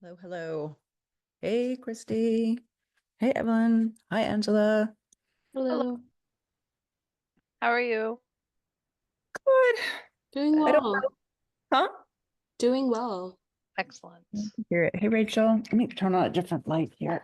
Hello, hello. Hey, Christy. Hey, Evelyn. Hi, Angela. Hello. Hello. How are you? Good. Doing I don't well. know. Huh? Doing well. Excellent. Hear it. Hey, Rachel. Let me turn on a different light here.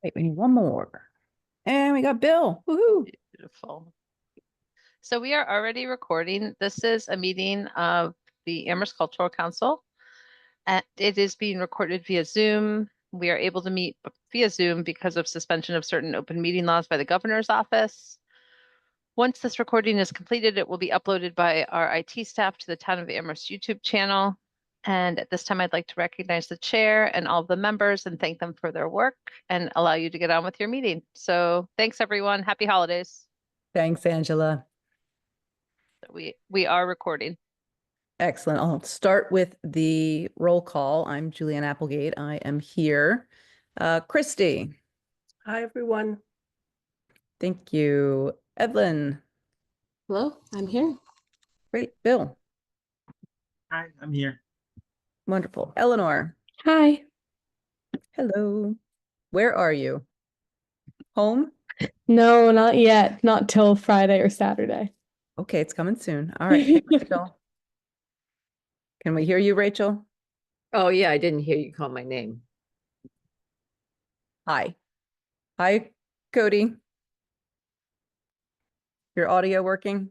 Wait, we need one more. And we got Bill. Woohoo. Beautiful. So we are already recording. This is a meeting of the Amherst Cultural Council. And it is being recorded via Zoom. We are able to meet via Zoom because of suspension of certain open meeting laws by the governor's office. Once this recording is completed, it will be uploaded by our IT staff to the Town of Amherst YouTube channel. And at this time, I'd like to recognize the chair and all of the members and thank them for their work and allow you to get on with your meeting. So thanks, everyone. Happy holidays. Thanks, Angela. We are recording. Excellent. I'll start with the roll call. I'm Julianne Applegate. I am here. Christy. Hi, everyone. Thank you. Evelyn. Hello, I'm here. Great. Bill. Hi, I'm here. Wonderful. Eleanor. Hi. Hello. Where are you? Home? No, not yet. Not till Friday or Saturday. Okay, it's coming soon. All right. Hey, Rachel. Can we hear you, Rachel? Oh, yeah, I didn't hear you call my name. Hi. Hi, Cody. Your audio working?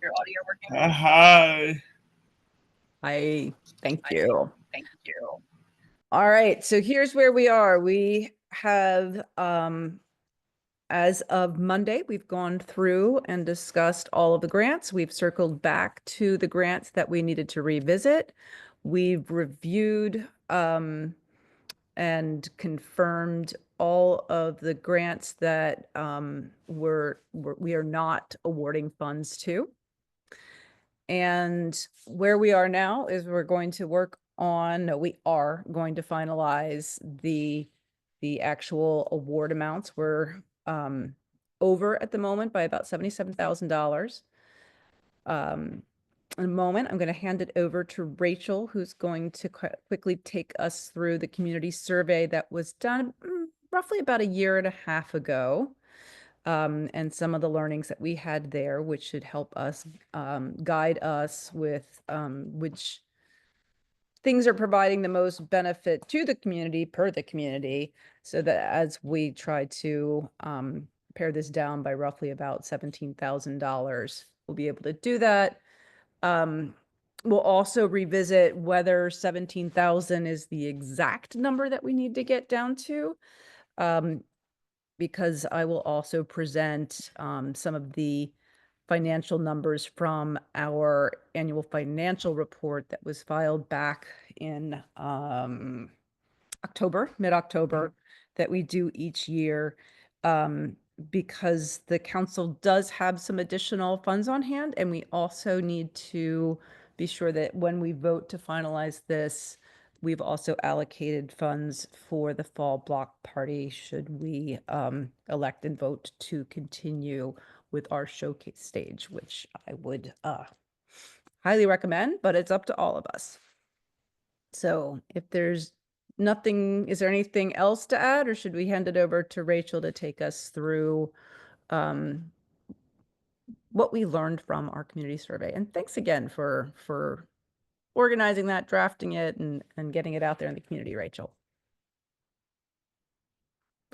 Your audio working? Hi. Hi. Thank you. Thank you. All right. So here's where we are. We have, as of Monday, we've gone through and discussed all of the grants. We've circled back to the grants that we needed to revisit. We've reviewed, and confirmed all of the grants that we are not awarding funds to. And where we are now is we are going to finalize the actual award amounts. We're over at the moment by about $77,000. In a moment, I'm going to hand it over to Rachel, who's going to quickly take us through the community survey that was done roughly about a year and a half ago, and some of the learnings that we had there, which should help us guide us with which things are providing the most benefit to the community per the community, so that as we try to pare this down by roughly about $17,000, we'll be able to do that. We'll also revisit whether 17,000 is the exact number that we need to get down to, because I will also present some of the financial numbers from our annual financial report that was filed back in mid-October, that we do each year, because the council does have some additional funds on hand, and we also need to be sure that when we vote to finalize this, we've also allocated funds for the fall block party should we elect and vote to continue with our showcase stage, which I would highly recommend, but it's up to all of us. So if there's nothing, is there anything else to add, or should we hand it over to Rachel to take us through what we learned from our community survey? And thanks again for organizing that, drafting it, and getting it out there in the community, Rachel.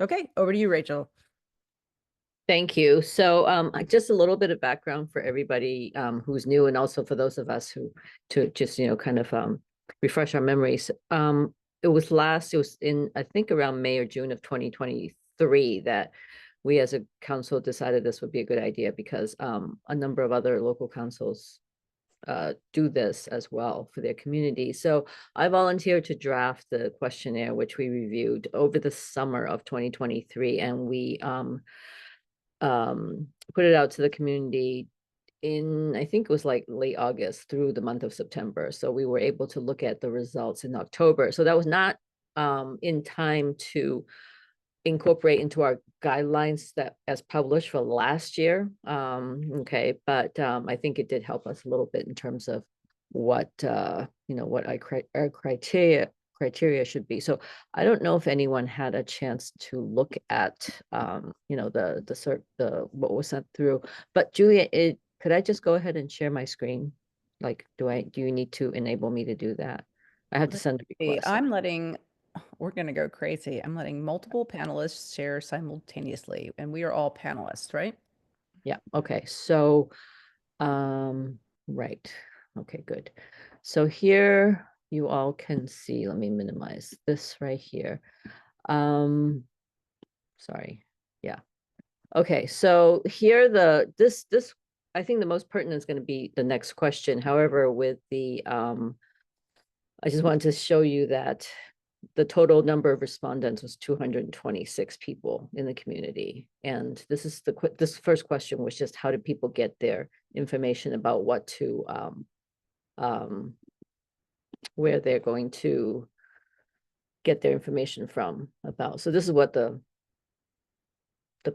Okay, over to you, Rachel. Thank you. So just a little bit of background for everybody who's new, and also for those of us who to just, kind of refresh our memories. It was in, I think, around May or June of 2023 that we as a council decided this would be a good idea, because a number of other local councils do this as well for their community. So I volunteered to draft the questionnaire, which we reviewed over the summer of 2023, and we put it out to the community in, I think it was like late August through the month of September. So we were able to look at the results in October. So that was not in time to incorporate into our guidelines that as published for last year. Okay, but I think it did help us a little bit in terms of what what our criteria should be. So I don't know if anyone had a chance to look at the what was sent through. But Julia, could I just go ahead and share my screen? Like, do you need to enable me to do that? I have to Let's send a see, request. we're gonna go crazy. I'm letting multiple panelists share simultaneously, and we are all panelists, right? Yeah, okay, so, right, okay, good. So here you all can see, let me minimize this right here. Sorry, yeah. Okay, so here this, I think the most pertinent is gonna be the next question. However, with the, I just wanted to show you that the total number of respondents was 226 people in the community. And this is this first question was just how did people get their information about what to where they're going to get their information from about. So this is what the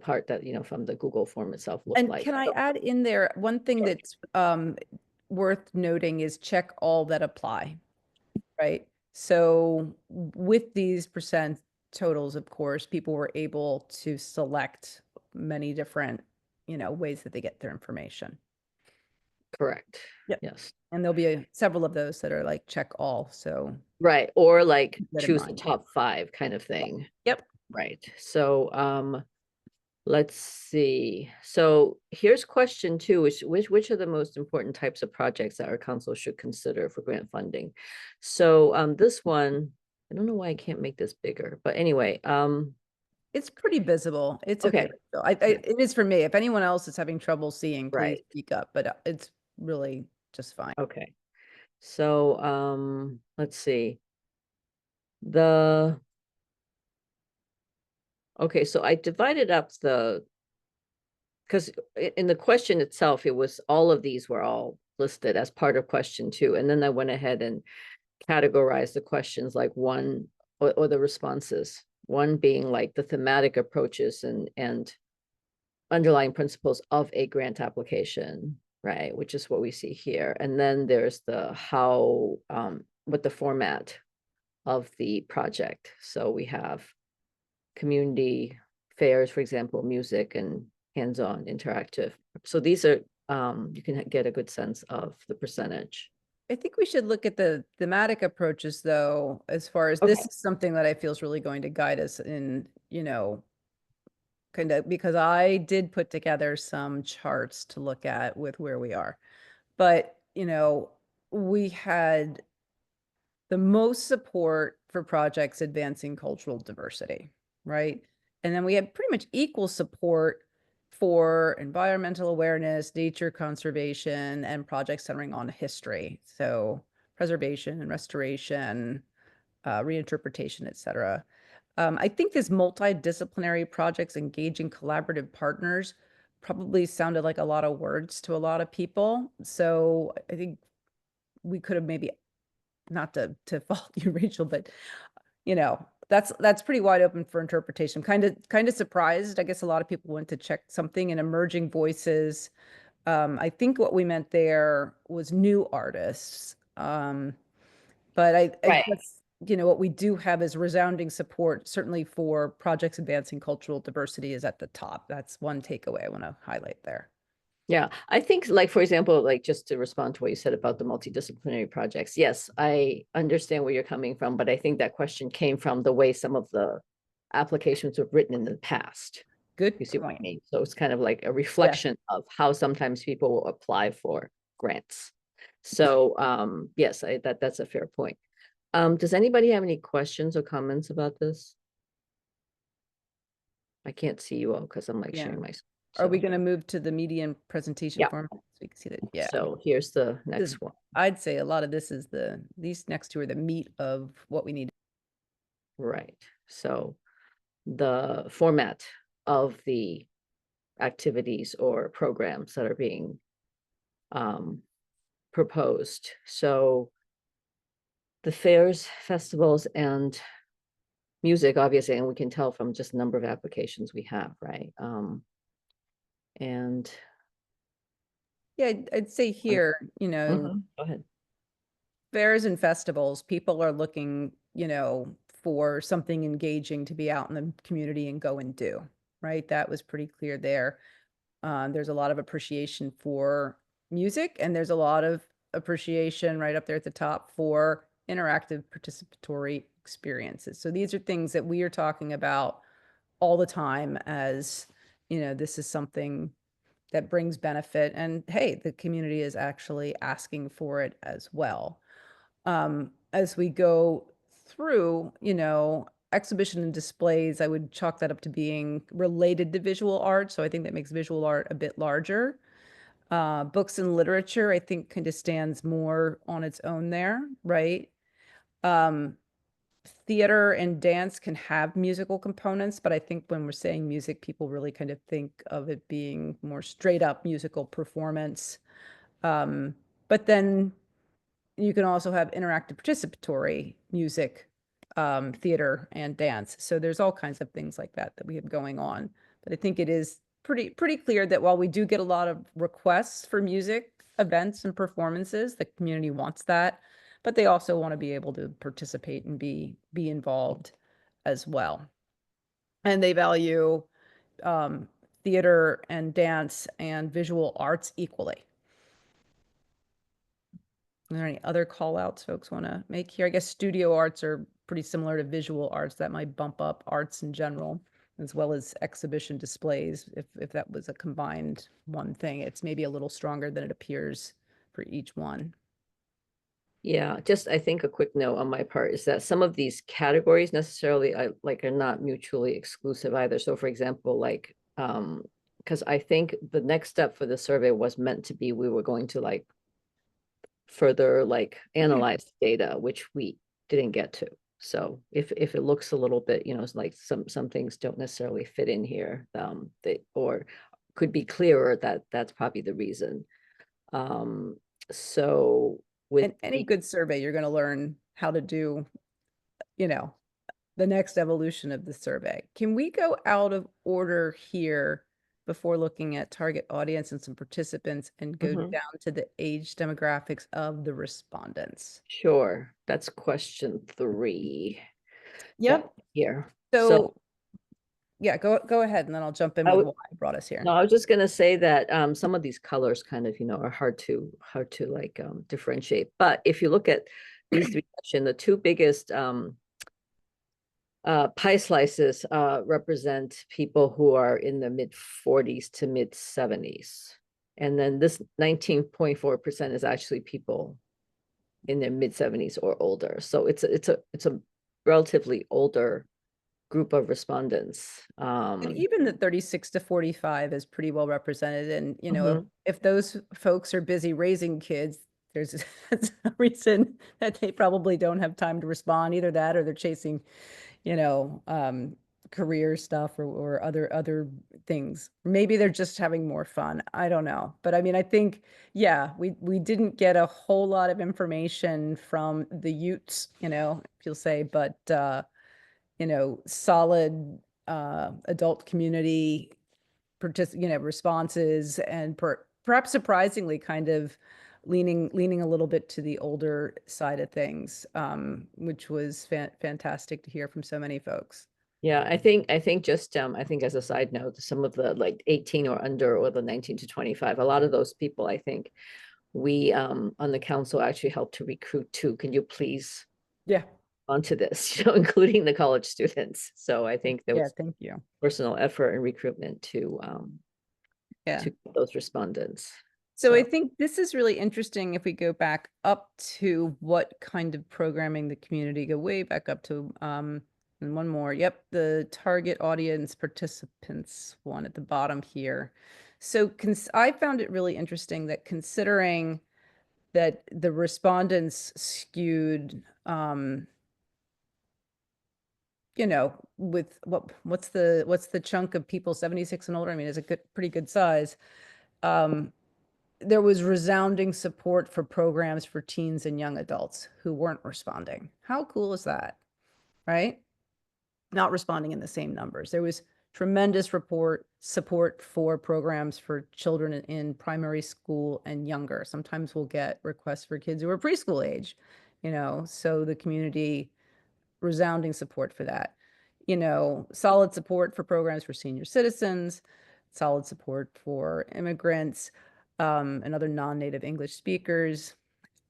part that from the Google form itself looked And like. can I add in there, one thing that's worth noting is check all that apply, right? So with these percent totals, of course, people were able to select many different, ways that they get their information. Correct. Yep. Yes. And there'll be several of those that are like check all. So Right. Or like keep that in choose the mind. top 5 kind of thing. Yep. Right. So let's see. So here's question 2, which are the most important types of projects that our council should consider for grant funding? So this one, I don't know why I can't make this bigger, but anyway, It's pretty visible. It's okay. Okay. So it is for me. If anyone else is having trouble seeing, please Right. speak up, but it's really just fine. Okay. So let's see. Okay, so I divided up because in the question itself, it was all of these were all listed as part of question 2. And then I went ahead and categorized the questions like one or the responses, one being like the thematic approaches and underlying principles of a grant application, right? Which is what we see here. And then there's the how, what the format of the project. So we have community fairs, for example, music and hands-on interactive. So these are, you can get a good sense of the percentage. I think we should look at the thematic approaches though, as far as this Okay. is something that I feel is really going to guide us in, kind of, because I did put together some charts to look at with where we are. But, we had the most support for projects advancing cultural diversity, right? And then we had pretty much equal support for environmental awareness, nature conservation, and projects centering on history. So preservation and restoration, reinterpretation, et cetera. I think this multidisciplinary projects engaging collaborative partners probably sounded like a lot of words to a lot of people. So I think we could have maybe, not to fault you, Rachel, but that's pretty wide open for interpretation. Kind of surprised. I guess a lot of people went to check something in emerging voices. I think what we meant there was new artists. But I Right. guess, what we do have is resounding support, certainly for projects advancing cultural diversity is at the top. That's one takeaway I want to highlight there. Yeah, I think like, for example, like just to respond to what you said about the multidisciplinary projects. Yes, I understand where you're coming from, but I think that question came from the way some of the applications were written in the past. Good You see what I point. mean? So it's kind of like a reflection of how sometimes people will apply for grants. So yes, that's a fair point. Does anybody have any questions or comments about this? I can't see you all because I'm like Yeah. sharing my. Are we so- going to move to the median presentation Yeah. format? So we can see that. Yeah. So here's the This next is- one. I'd say a lot of this is these next two are the meat of what we need. Right. So the format of the activities or programs that are being proposed. So the fairs, festivals, and music, obviously, and we can tell from just the number of applications we have, right? And Yeah, I'd say here, go ahead. fairs and festivals, people are looking, for something engaging to be out in the community and go and do, right? That was pretty clear there. There's a lot of appreciation for music, and there's a lot of appreciation right up there at the top for interactive participatory experiences. So these are things that we are talking about all the time as, this is something that brings benefit. And hey, the community is actually asking for it as well. As we go through, exhibition and displays, I would chalk that up to being related to visual art. So I think that makes visual art a bit larger. Books and literature, I think, kind of stands more on its own there, right? Theater and dance can have musical components, but I think when we're saying music, people really kind of think of it being more straight up musical performance. But then you can also have interactive participatory music, theater and dance. So there's all kinds of things like that we have going on. But I think it is pretty clear that while we do get a lot of requests for music events and performances, the community wants that, but they also want to be able to participate and be involved as well. And they value theater and dance and visual arts equally. Are there any other call outs folks want to make here? I guess studio arts are pretty similar to visual arts. That might bump up arts in general, as well as exhibition displays. If that was a combined one thing, it's maybe a little stronger than it appears for each one. Yeah, just I think a quick note on my part is that some of these categories necessarily are not mutually exclusive either. So for example, because I think the next step for the survey was meant to be we were going to further analyze the data, which we didn't get to. So if it looks a little bit, it's like some things don't necessarily fit in here, or could be clearer, that's probably the reason. So with any good survey, you're going to learn how to do, the next evolution of the survey. Can we go out of order here before looking at target audience and some participants and go down to the age demographics of the respondents? Sure, that's question 3. Yep. Here. So yeah, go ahead, and then I'll jump in with why I brought us here. No, I was just gonna say that some of these colors kind of, are hard to differentiate. But if you look at these three, the two biggest pie slices represent people who are in the mid 40s to mid 70s. And then this 19.4% is actually people in their mid 70s or older. So it's a relatively older group of respondents. And even the 36 to 45 is pretty well represented. And, if those folks are busy raising kids, there's a reason that they probably don't have time to respond. Either that or they're chasing, career stuff or other things. Maybe they're just having more fun. I don't know. But I mean, I think, yeah, we didn't get a whole lot of information from the Utes, if you'll say, but solid adult community responses, and perhaps surprisingly kind of leaning a little bit to the older side of things, which was fantastic to hear from so many folks. Yeah, I think just I think as a side note, some of the 18 or under, or the 19 to 25, a lot of those people, I think we on the council actually helped to recruit too. Can you please onto this, including the college students? So I think there was thank you. personal effort and recruitment to those respondents. So I think this is really interesting if we go back up to what kind of programming the community, go way back up to and one more. Yep, the target audience participants one at the bottom here. So I found it really interesting that considering that the respondents skewed with what's the chunk of people 76 and older? I mean, it's a pretty good size. there was resounding support for programs for teens and young adults who weren't responding. How cool is that? Right? Not responding in the same numbers. There was tremendous support for programs for children in primary school and younger. Sometimes we'll get requests for kids who are preschool age, so the community, resounding support for that. Solid support for programs for senior citizens, solid support for immigrants, and other non-native English speakers.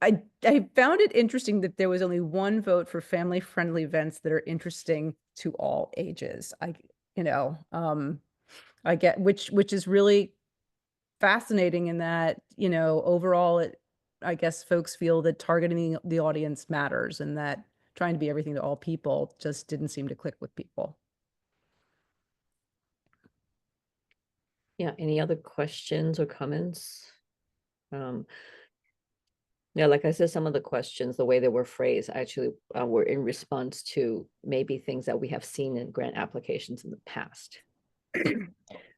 I found it interesting that there was only one vote for family-friendly events that are interesting to all ages. I get which is really fascinating in that, overall I guess folks feel that targeting the audience matters and that trying to be everything to all people just didn't seem to click with people. Yeah, any other questions or comments? Yeah, like I said, some of the questions, the way they were phrased, actually were in response to maybe things that we have seen in grant applications in the past. Wait,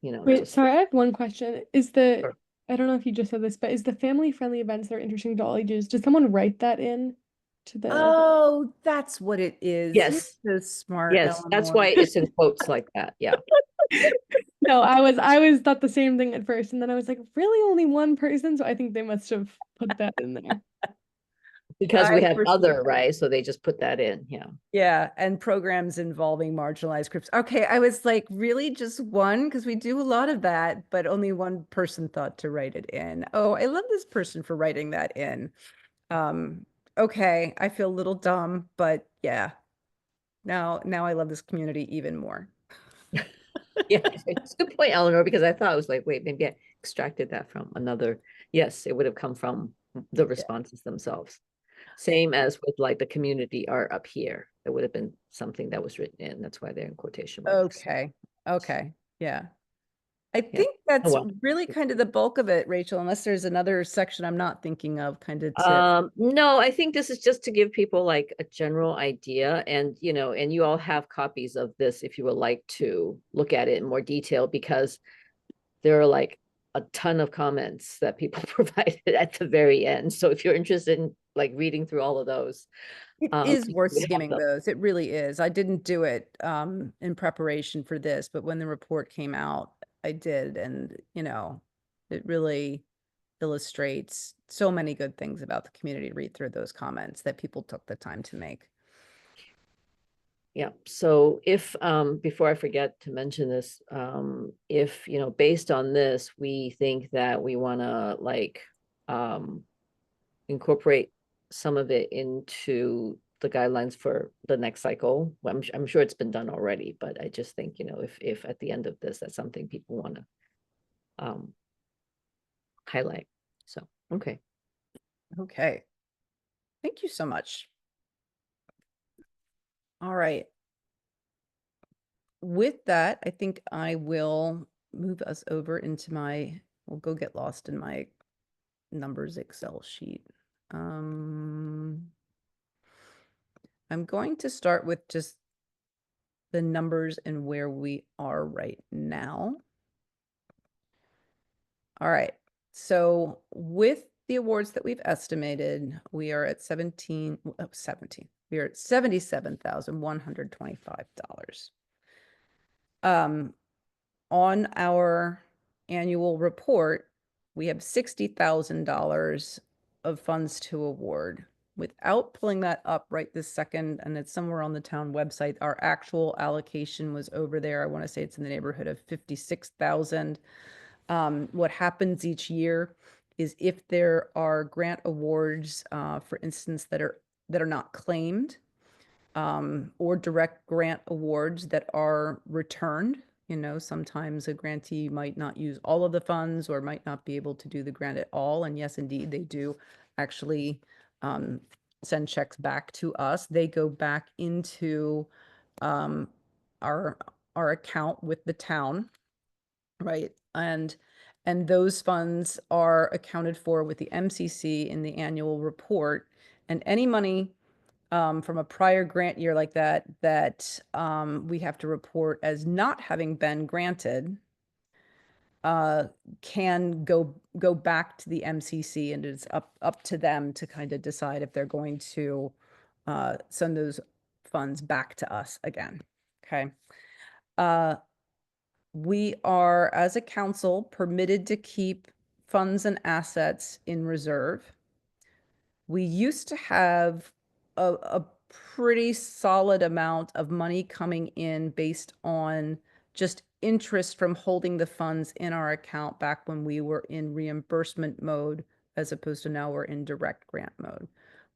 just sorry, I have one question. Is the, Sure. I don't know if you just said this, but is the family-friendly events that are interesting to all ages, did someone write that in to the? Oh, that's what it is. Yes. You're so smart, Yes, that's Eleanor. why it's in quotes like that. Yeah. No, I was thought the same thing at first, and then I was like, really only one person? So I think they must have put that in there. Because we I have appreciate other, that. right? So they just put that in. Yeah. Yeah, and programs involving marginalized groups. Okay, I was like, really just one? Because we do a lot of that, but only one person thought to write it in. Oh, I love this person for writing that in. Okay, I feel a little dumb, but yeah. Now I love this community even more. Yeah, it's a good point, Eleanor, because I thought I was like, wait, maybe I extracted that from another. Yes, it would have come from the responses themselves. Same as with like the community art up here. It would have been something that was written in. That's why they're in quotation marks. Okay, yeah. I Yeah. think that's well. really kind of the bulk of it, Rachel, unless there's another section I'm not thinking of kind of to. No, I think this is just to give people like a general idea, and and you all have copies of this if you would like to look at it in more detail, because there are like a ton of comments that people provided at the very end. So if you're interested in like reading through all of those, It is worth we have skimming them. those. It really is. I didn't do it in preparation for this, but when the report came out, I did. And, it really illustrates so many good things about the community. Read through those comments that people took the time to make. Yeah. So if before I forget to mention this, if based on this, we think that we want to like incorporate some of it into the guidelines for the next cycle. Well, I'm sure it's been done already, but I just think, if at the end of this, that's something people want to highlight. So, okay. Okay. Thank you so much. All right. With that, I think I will move us over into we'll go get lost in my numbers Excel sheet. I'm going to start with just the numbers and where we are right now. All right. So with the awards that we've estimated, we are at 17. We are at $77,125. On our annual report, we have $60,000 of funds to award. Without pulling that up right this second, and it's somewhere on the town website, our actual allocation was over there. I want to say it's in the neighborhood of 56,000. What happens each year is if there are grant awards, for instance, that are not claimed, or direct grant awards that are returned. Sometimes a grantee might not use all of the funds or might not be able to do the grant at all. And yes, indeed, they do actually send checks back to us. They go back into our account with the town, right? And those funds are accounted for with the MCC in the annual report. And any money from a prior grant year like that we have to report as not having been granted, can go back to the MCC, and it's up to them to kind of decide if they're going to send those funds back to us again. Okay. We are, as a council, permitted to keep funds and assets in reserve. We used to have a pretty solid amount of money coming in based on just interest from holding the funds in our account back when we were in reimbursement mode, as opposed to now we're in direct grant mode.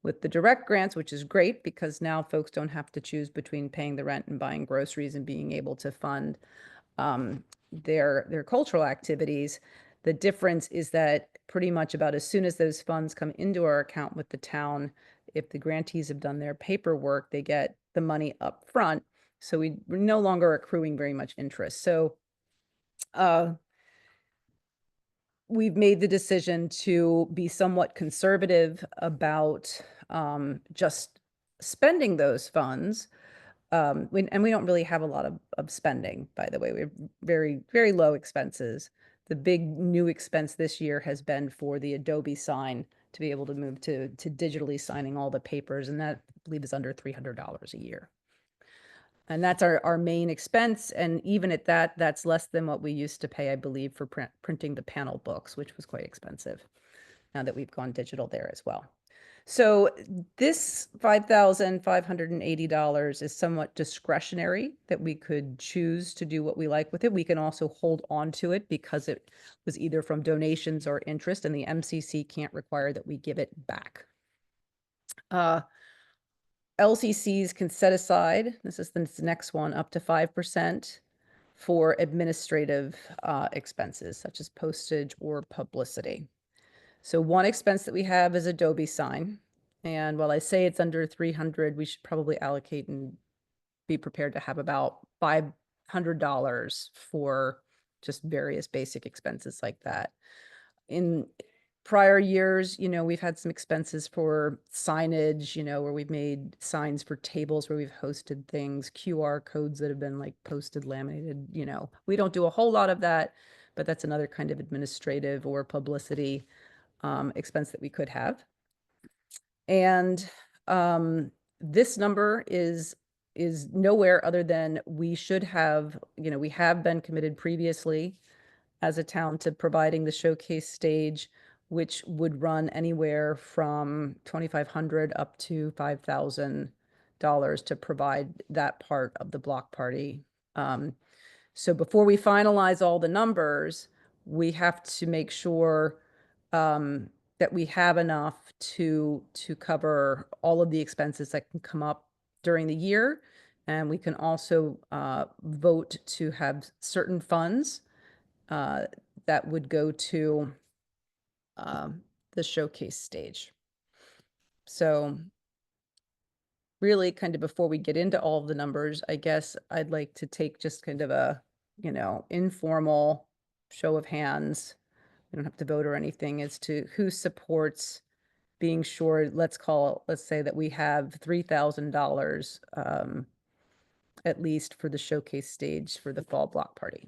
With the direct grants, which is great because now folks don't have to choose between paying the rent and buying groceries and being able to fund their cultural activities. The difference is that pretty much about as soon as those funds come into our account with the town, if the grantees have done their paperwork, they get the money up front. So we're no longer accruing very much interest. So we've made the decision to be somewhat conservative about just spending those funds. We don't really have a lot of spending, by the way. We have very, very low expenses. The big new expense this year has been for the Adobe sign to be able to move to digitally signing all the papers, and that, I believe, is under $300 a year. And that's our main expense, and even at that, that's less than what we used to pay, I believe, for printing the panel books, which was quite expensive, now that we've gone digital there as well. So this $5,580 is somewhat discretionary, that we could choose to do what we like with it. We can also hold on to it because it was either from donations or interest, and the MCC can't require that we give it back. LCCs can set aside, this is the next one, up to 5% for administrative expenses such as postage or publicity. So one expense that we have is Adobe sign. And while I say it's under 300, we should probably allocate and be prepared to have about $500 for just various basic expenses like that. In prior years, we've had some expenses for signage, where we've made signs for tables where we've hosted things, QR codes that have been like posted, laminated, we don't do a whole lot of that, but that's another kind of administrative or publicity expense that we could have. And this number is nowhere other than we should have, we have been committed previously as a town to providing the showcase stage, which would run anywhere from $2,500 up to $5,000 to provide that part of the block party. So before we finalize all the numbers, we have to make sure that we have enough to cover all of the expenses that can come up during the year. And we can also vote to have certain funds that would go to the showcase stage. So really, kind of before we get into all of the numbers, I guess I'd like to take just kind of a, informal show of hands. We don't have to vote or anything, as to who supports being sure, let's say that we have $3,000 at least for the showcase stage for the fall block party.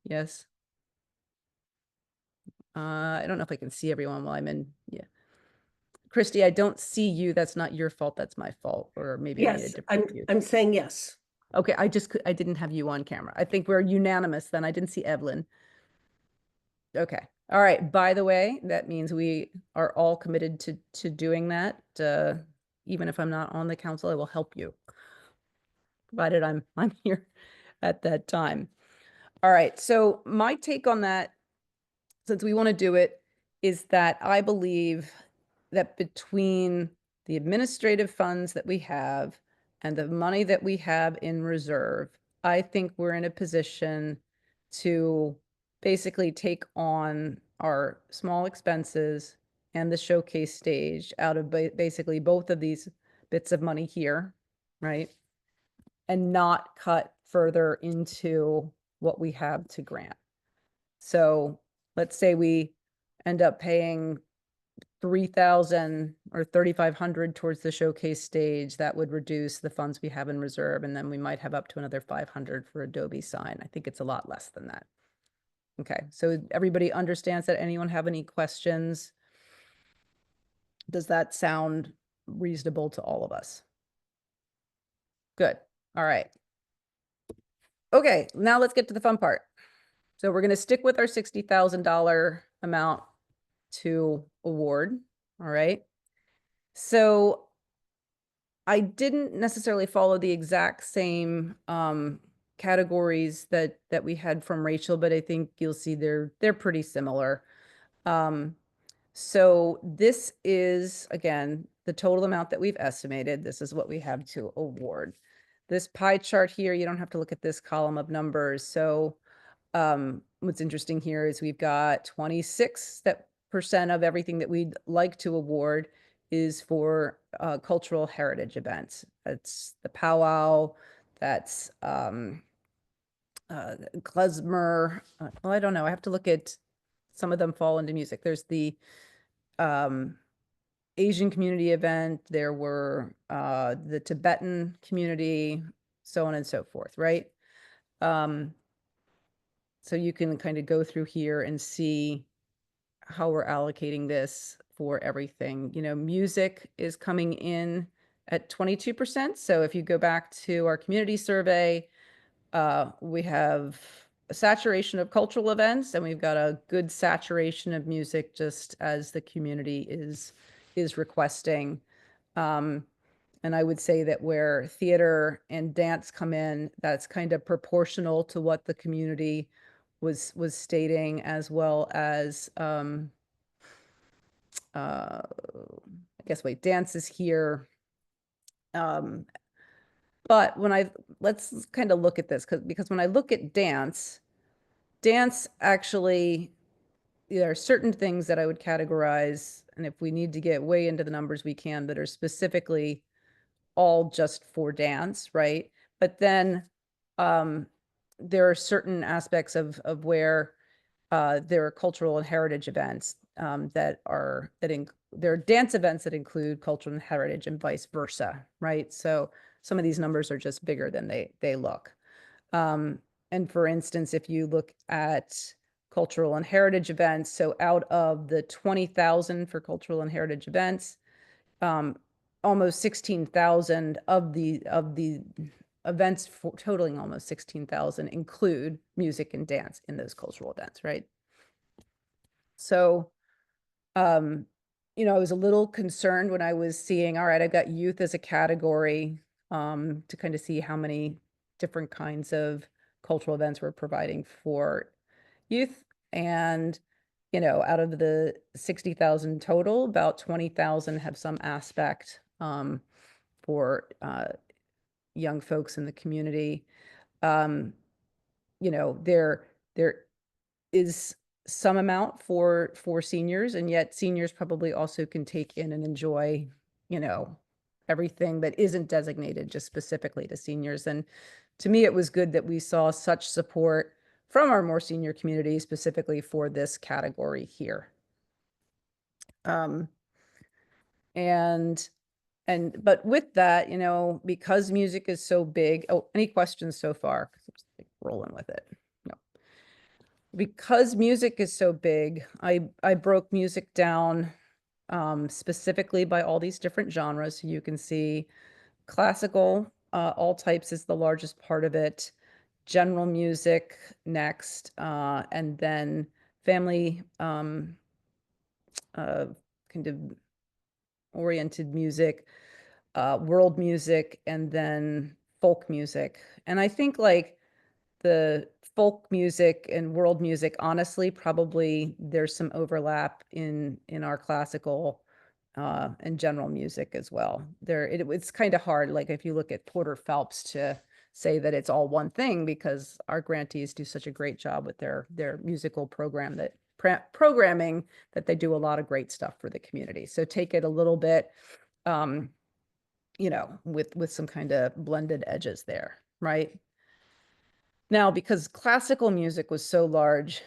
Yes. I don't know if I can see everyone while I'm in. Yeah. Christy, I don't see you. That's not your fault. That's my fault. Or maybe I need a Yes, different view. I'm saying yes. Okay, I didn't have you on camera. I think we're unanimous then. I didn't see Evelyn. Okay. All right. By the way, that means we are all committed to doing that. Even if I'm not on the council, I will help you, provided I'm here at that time. All right. So my take on that, since we want to do it, is that I believe that between the administrative funds that we have and the money that we have in reserve, I think we're in a position to basically take on our small expenses and the showcase stage out of basically both of these bits of money here, right? And not cut further into what we have to grant. So let's say we end up paying 3,000 or 3,500 towards the showcase stage, that would reduce the funds we have in reserve. And then we might have up to another 500 for Adobe Sign. I think it's a lot less than that. Okay, so everybody understands that. Anyone have any questions? Does that sound reasonable to all of us? Good. All right. Okay, now let's get to the fun part. So we're going to stick with our $60,000 amount to award. All right. So I didn't necessarily follow the exact same categories that we had from Rachel, but I think you'll see they're pretty similar. So this is, again, the total amount that we've estimated. This is what we have to award. This pie chart here, you don't have to look at this column of numbers. So what's interesting here is we've got 26% of everything that we'd like to award is for cultural heritage events. That's the powwow, that's klezmer. Well, I don't know. I have to look at, some of them fall into music. There's the Asian community event. There were the Tibetan community, so on and so forth, right? So you can kind of go through here and see how we're allocating this for everything. You know, music is coming in at 22%. So if you go back to our community survey, we have a saturation of cultural events, and we've got a good saturation of music, just as the community is requesting. And I would say that where theater and dance come in, that's kind of proportional to what the community was stating, as well as I guess, wait, dance is here. But let's kind of look at this, because when I look at dance actually, there are certain things that I would categorize, and if we need to get way into the numbers, we can, that are specifically all just for dance, right? But then there are certain aspects of where there are cultural and heritage events there are dance events that include cultural and heritage, and vice versa, right? So some of these numbers are just bigger than they look. And for instance, if you look at cultural and heritage events, so out of the 20,000 for cultural and heritage events, almost 16,000 of the events totaling almost 16,000 include music and dance in those cultural events, right? So, you know, I was a little concerned when I was seeing, all right, I've got youth as a category, to kind of see how many different kinds of cultural events we're providing for youth. And, you know, out of the 60,000 total, about 20,000 have some aspect for young folks in the community. You know, there is some amount for seniors, and yet seniors probably also can take in and enjoy, you know, everything that isn't designated just specifically to seniors. And to me, it was good that we saw such support from our more senior community, specifically for this category here. But with that, you know, because music is so big. Oh, any questions so far? 'Cause I'm just like rolling with it. No. Because music is so big, I broke music down specifically by all these different genres. So you can see classical, all types is the largest part of it. General music next, and then family kind of oriented music, world music, and then folk music. And I think like the folk music and world music, honestly, probably there's some overlap in our classical and general music as well. It's kind of hard, like if you look at Porter Phelps, to say that it's all one thing, because our grantees do such a great job with their musical programming, that they do a lot of great stuff for the community. So take it a little bit, you know, with some kind of blended edges there, right? Now, because classical music was so large,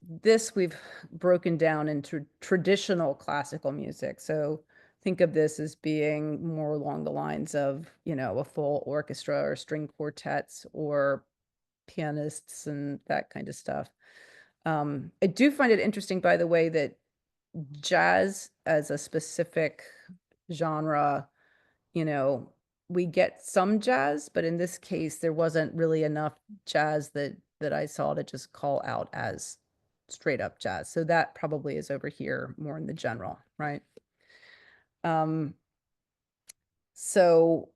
this we've broken down into traditional classical music. So think of this as being more along the lines of, you know, a full orchestra or string quartets or pianists and that kind of stuff. I do find it interesting, by the way, that jazz as a specific genre, you know, we get some jazz, but in this case, there wasn't really enough jazz that I saw to just call out as straight up jazz. So that probably is over here more in the general, right? So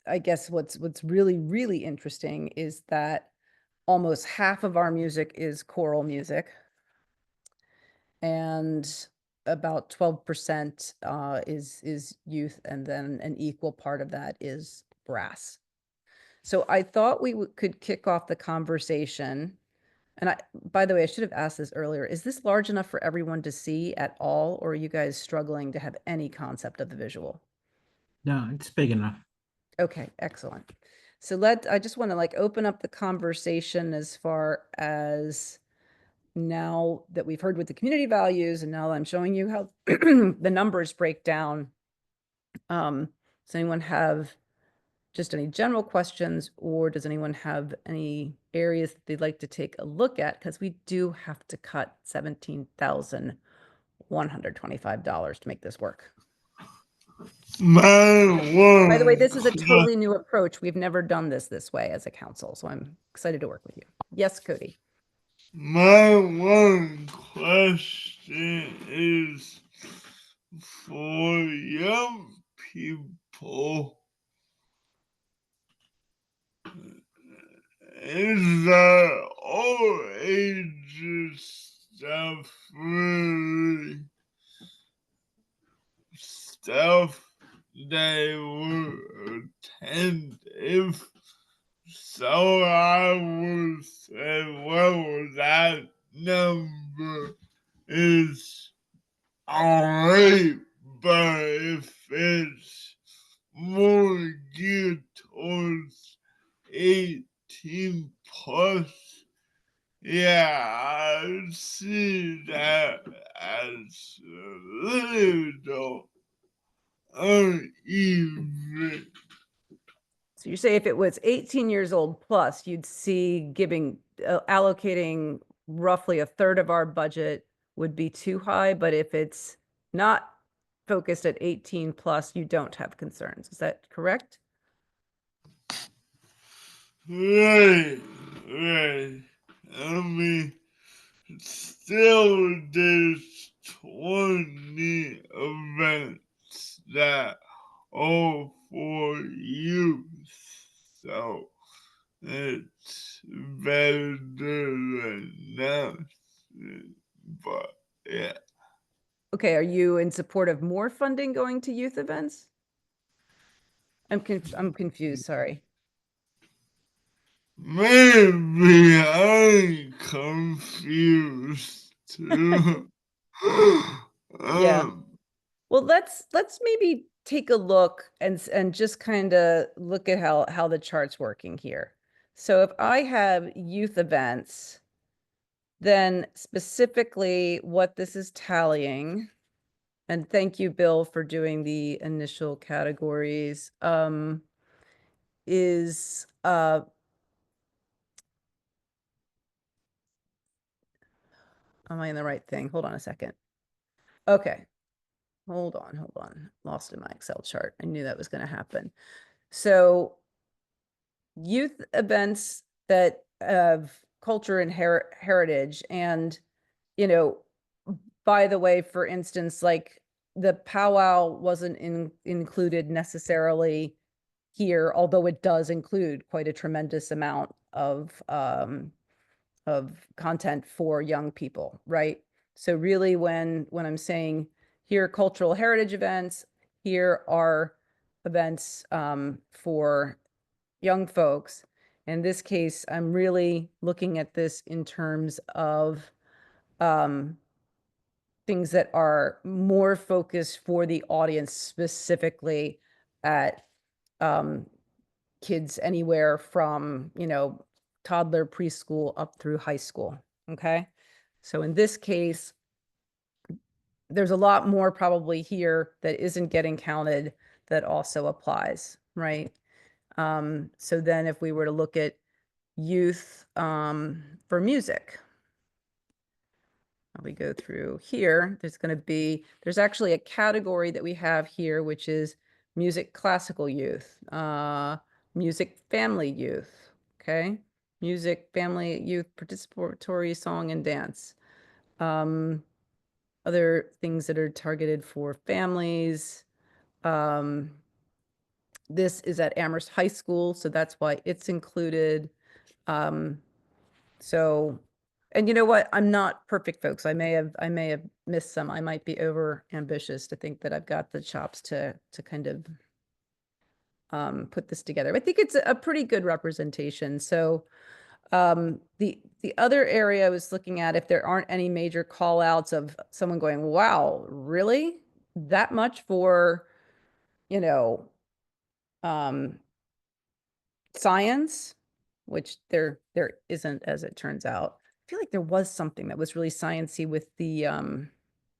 I guess what's really, really interesting is that almost half of our music is choral music, and about 12% is youth, and then an equal part of that is brass. So I thought we could kick off the conversation. And by the way, I should have asked this earlier. Is this large enough for everyone to see at all, or are you guys struggling to have any concept of the visual? No, it's big enough. Okay, excellent. So I just want to like open up the conversation as far as now that we've heard what the community values, and now I'm showing you how the numbers break down. Does anyone have just any general questions, or does anyone have any areas that they'd like to take a look at? Because we do have to cut $17,125 to make this work. By the way, this is a totally new approach. We've never done this way as a council, so I'm excited to work with you. Yes, Cody. My one question is for young people. Is that all ages stuff really stuff they would attend? If so, I would say, well, that number is alright, but if it's more geared towards 18 plus, yeah, I see that as a little uneven. So you say if it was 18 years old plus, you'd see allocating roughly a third of our budget would be too high, but if it's not focused at 18 plus, you don't have concerns. Is that correct? Right. I mean, still there's 20 events that are for youth, so it's better than nothing. But yeah. Okay, are you in support of more funding going to youth events? I'm confused, sorry. Maybe I'm confused too. Yeah. Well, let's maybe take a look and just kind of look at how the chart's working here. So if I have youth events, then specifically what this is tallying, and thank you, Bill, for doing the initial categories, is am I in the right thing? Hold on a second. Okay. Hold on. Lost in my Excel chart. I knew that was going to happen. So youth events that have culture and heritage, and, you know, by the way, for instance, like the powwow wasn't included necessarily here, although it does include quite a tremendous amount of content for young people, right? So really when I'm saying here are cultural heritage events, here are events for young folks. In this case, I'm really looking at this in terms of things that are more focused for the audience, specifically at kids anywhere from, you know, toddler, preschool up through high school. Okay. So in this case, there's a lot more probably here that isn't getting counted that also applies, right? So then if we were to look at youth for music, we go through here, there's actually a category that we have here, which is music classical youth, music family youth, okay? Music family youth participatory song and dance. Other things that are targeted for families. This is at Amherst High School, so that's why it's included. So, and you know what? I'm not perfect, folks. I may have missed some. I might be over ambitious to think that I've got the chops to kind of put this together. I think it's a pretty good representation. So, the other area I was looking at, if there aren't any major call outs of someone going, wow, really? That much for, you know, science, which there isn't, as it turns out. I feel like there was something that was really sciencey with the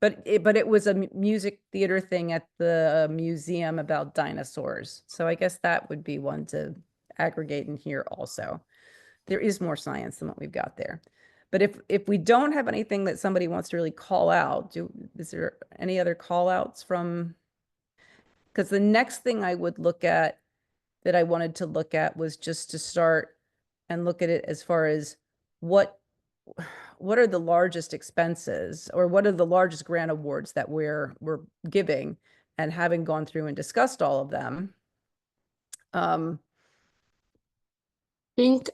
but it was a music theater thing at the museum about dinosaurs. So I guess that would be one to aggregate in here also. There is more science than what we've got there. But if we don't have anything that somebody wants to really call out, is there any other call outs from? Because the next thing I would look at that I wanted to look at was just to start and look at it as far as what are the largest expenses, or what are the largest grant awards that we're giving, and having gone through and discussed all of them. I think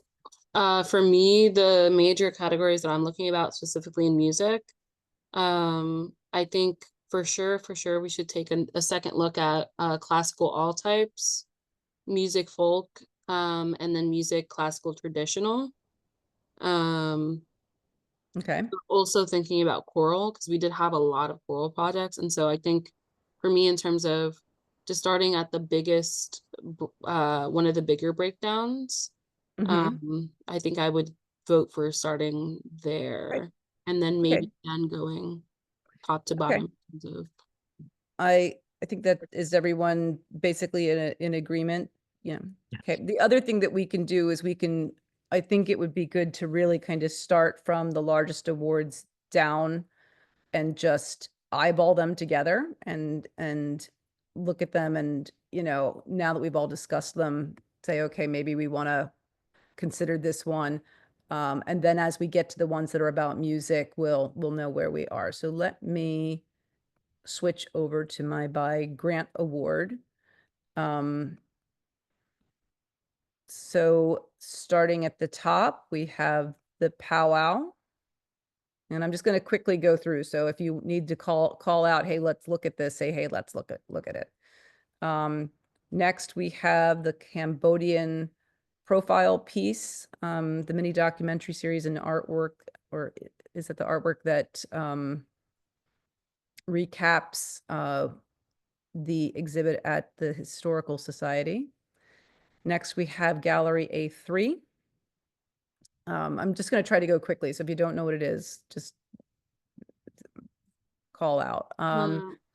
for me, the major categories that I'm looking about specifically in music, I think for sure, we should take a second look at classical all types, music folk, and then music classical traditional. Okay. Also thinking about choral, because we did have a lot of choral projects. And so I think for me, in terms of just starting at the biggest, one of the bigger breakdowns, I think I would vote for starting there, Right. and then Okay. maybe then going top to Okay. bottom in terms of I think that is everyone basically in agreement. Yeah. Okay. The other thing that we can do is I think it would be good to really kind of start from the largest awards down and just eyeball them together and look at them, and, now that we've all discussed them, say, okay, maybe we want to consider this one. And then as we get to the ones that are about music, we'll know where we are. So let me switch over to my by grant award. So starting at the top, we have the powwow. And I'm just going to quickly go through. So if you need to call out, hey, let's look at this, say, hey, let's look at it. Next, we have the Cambodian profile piece, the mini documentary series and artwork, or is it the artwork that recaps the exhibit at the Historical Society. Next, we have Gallery A3. I'm just going to try to go quickly. So if you don't know what it is, just call out.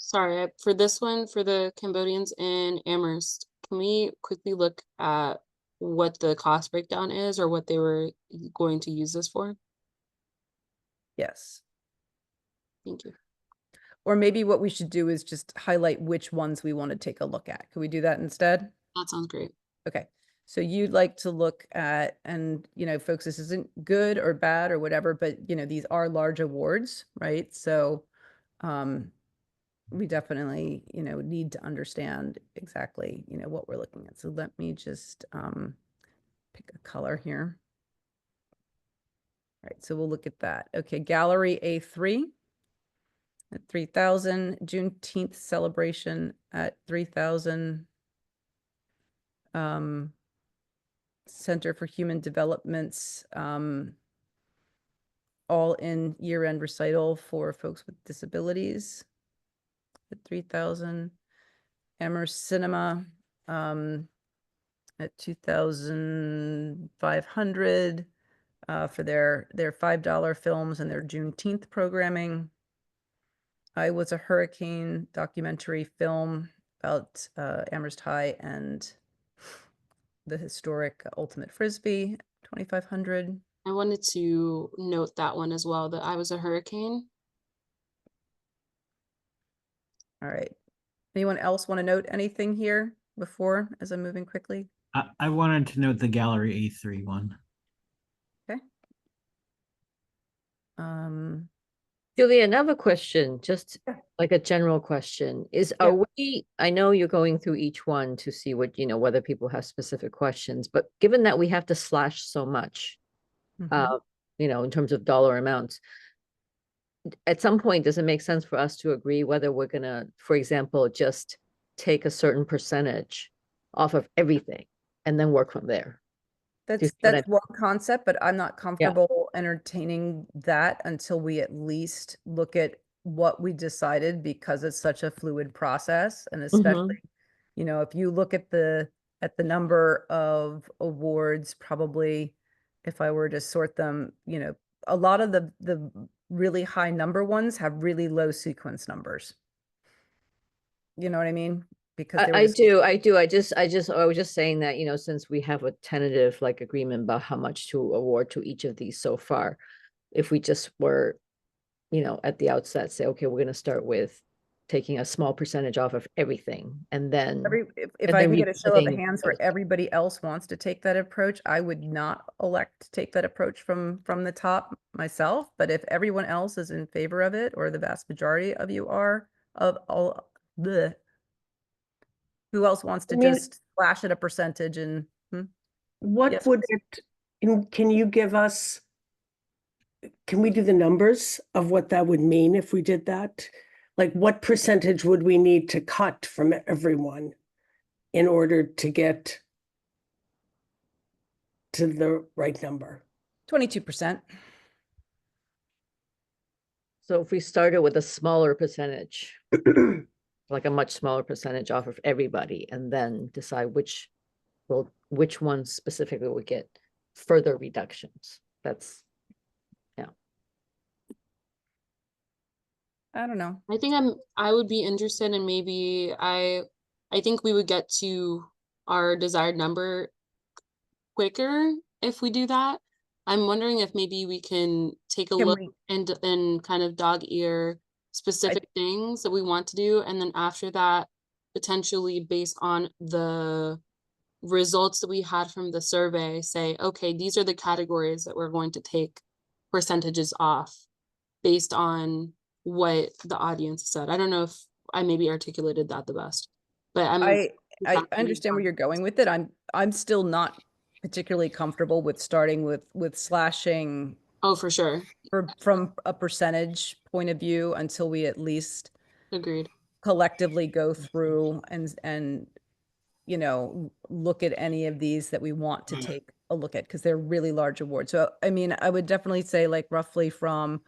sorry, for this one, for the Cambodians in Amherst, can we quickly look at what the cost breakdown is, or what they were going to use this for? Yes. Thank you. Or maybe what we should do is just highlight which ones we want to take a look at. Could we do that instead? That sounds great. Okay. So you'd like to look at, and, folks, this isn't good or bad or whatever, but, these are large awards, right? So we definitely, need to understand exactly, what we're looking at. So let me just pick a color here. All right, so we'll look at that. Okay, Gallery A3 at 3,000, Juneteenth celebration at 3,000. Center for Human Development's all in year-end recital for folks with disabilities at 3,000. Amherst Cinema at 2,500. for their $5 films and their Juneteenth programming. I Was a Hurricane documentary film about Amherst High and the historic Ultimate Frisbee, 2,500. I wanted to note that one as well, that I Was a Hurricane. All right. Anyone else want to note anything here before, as I'm moving quickly? I wanted to note the Gallery A3 one. Okay. Julia, another question, just Yeah. like a general question, is Yeah. are we, I know you're going through each one to see what, whether people have specific questions, but given that we have to slash so much, Mhm. in terms of dollar amounts, at some point, does it make sense for us to agree whether we're gonna, for example, just take a certain percentage off of everything and then work from there? Do you see what That's one concept, but I'm not comfortable entertaining that until we at least look at what we decided, because it's such a fluid process. And especially, if you look at the number of awards, probably if I were to sort them, a lot of the really high number ones have really low sequence numbers. You know what I mean? Because there I was do. I was just saying that, since we have a tentative agreement about how much to award to each of these so far, if we just were, at the outset say, okay, we're gonna start with taking a small percentage off of everything, and then if and I then can get a show of revisiting hands where those. everybody else wants to take that approach, I would not elect to take that approach from the top myself. But if everyone else is in favor of it, or the vast majority of you are, of all the, who else wants to just slash at a percentage and What Yes, would it, can you give us, can we do the numbers of what that would mean if we did that? Like, what percentage would we need to cut from everyone in order to get to the right number? 22%. So if we started with a smaller percentage, like a much smaller percentage off of everybody, and then decide which ones specifically would get further reductions. That's, I don't know. I think I would be interested in, maybe I think we would get to our desired number quicker if we do that. I'm wondering if maybe we can take a Can look we- and kind of dog ear specific things that we want to do, and then after that, potentially based on the results that we had from the survey, say, okay, these are the categories that we're going to take percentages off based on what the audience said. I don't know if I maybe articulated that the best, but I understand where you're going with it. I'm still not particularly comfortable with starting with slashing Oh, for sure. from a percentage point of view until we at least Agreed. collectively go through and look at any of these that we want to take a look at, because they're really large awards. So I mean, I would definitely say like roughly from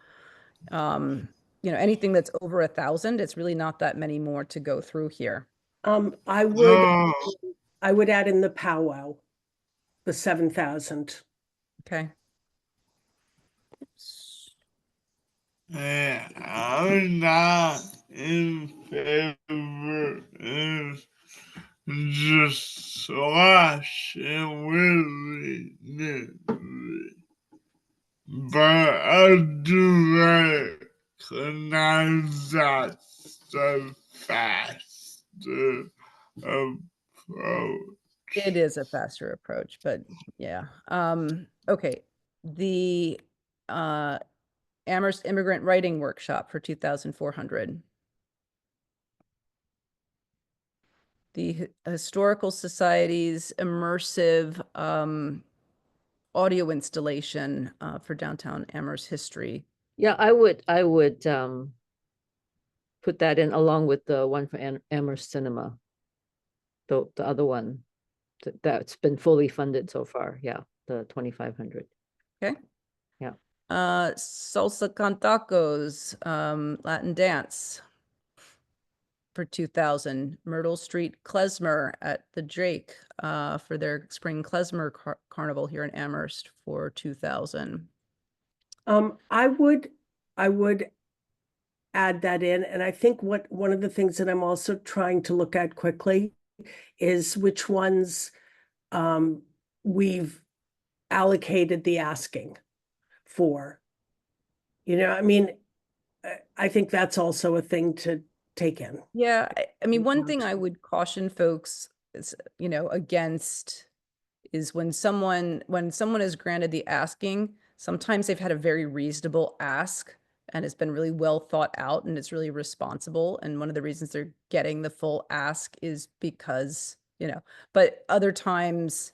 anything that's over 1,000, it's really not that many more to go through here. I would add in the powwow, the 7,000. Okay. I'm not in favor of just slashing willy-nilly. But I do recognize that's the faster approach. It is a faster approach, but yeah. Okay. The Amherst Immigrant Writing Workshop for 2,400. The Historical Society's immersive audio installation for downtown Amherst history. yeah, I would put that in along with the one for Amherst Cinema. The other one that's been fully funded so far. Yeah, the 2,500. Okay. Yeah. Salsa con tacos, Latin dance. for 2,000. Myrtle Street Klezmer at the Drake for their spring Klezmer carnival here in Amherst for 2,000. I would add that in, and I think one of the things that I'm also trying to look at quickly is which ones we've allocated the asking for. You know, I mean, I think that's also a thing to take in. Yeah, I mean, one thing I would caution folks is, against is when someone is granted the asking, sometimes they've had a very reasonable ask and it's been really well thought out and it's really responsible. And one of the reasons they're getting the full ask is because, but other times,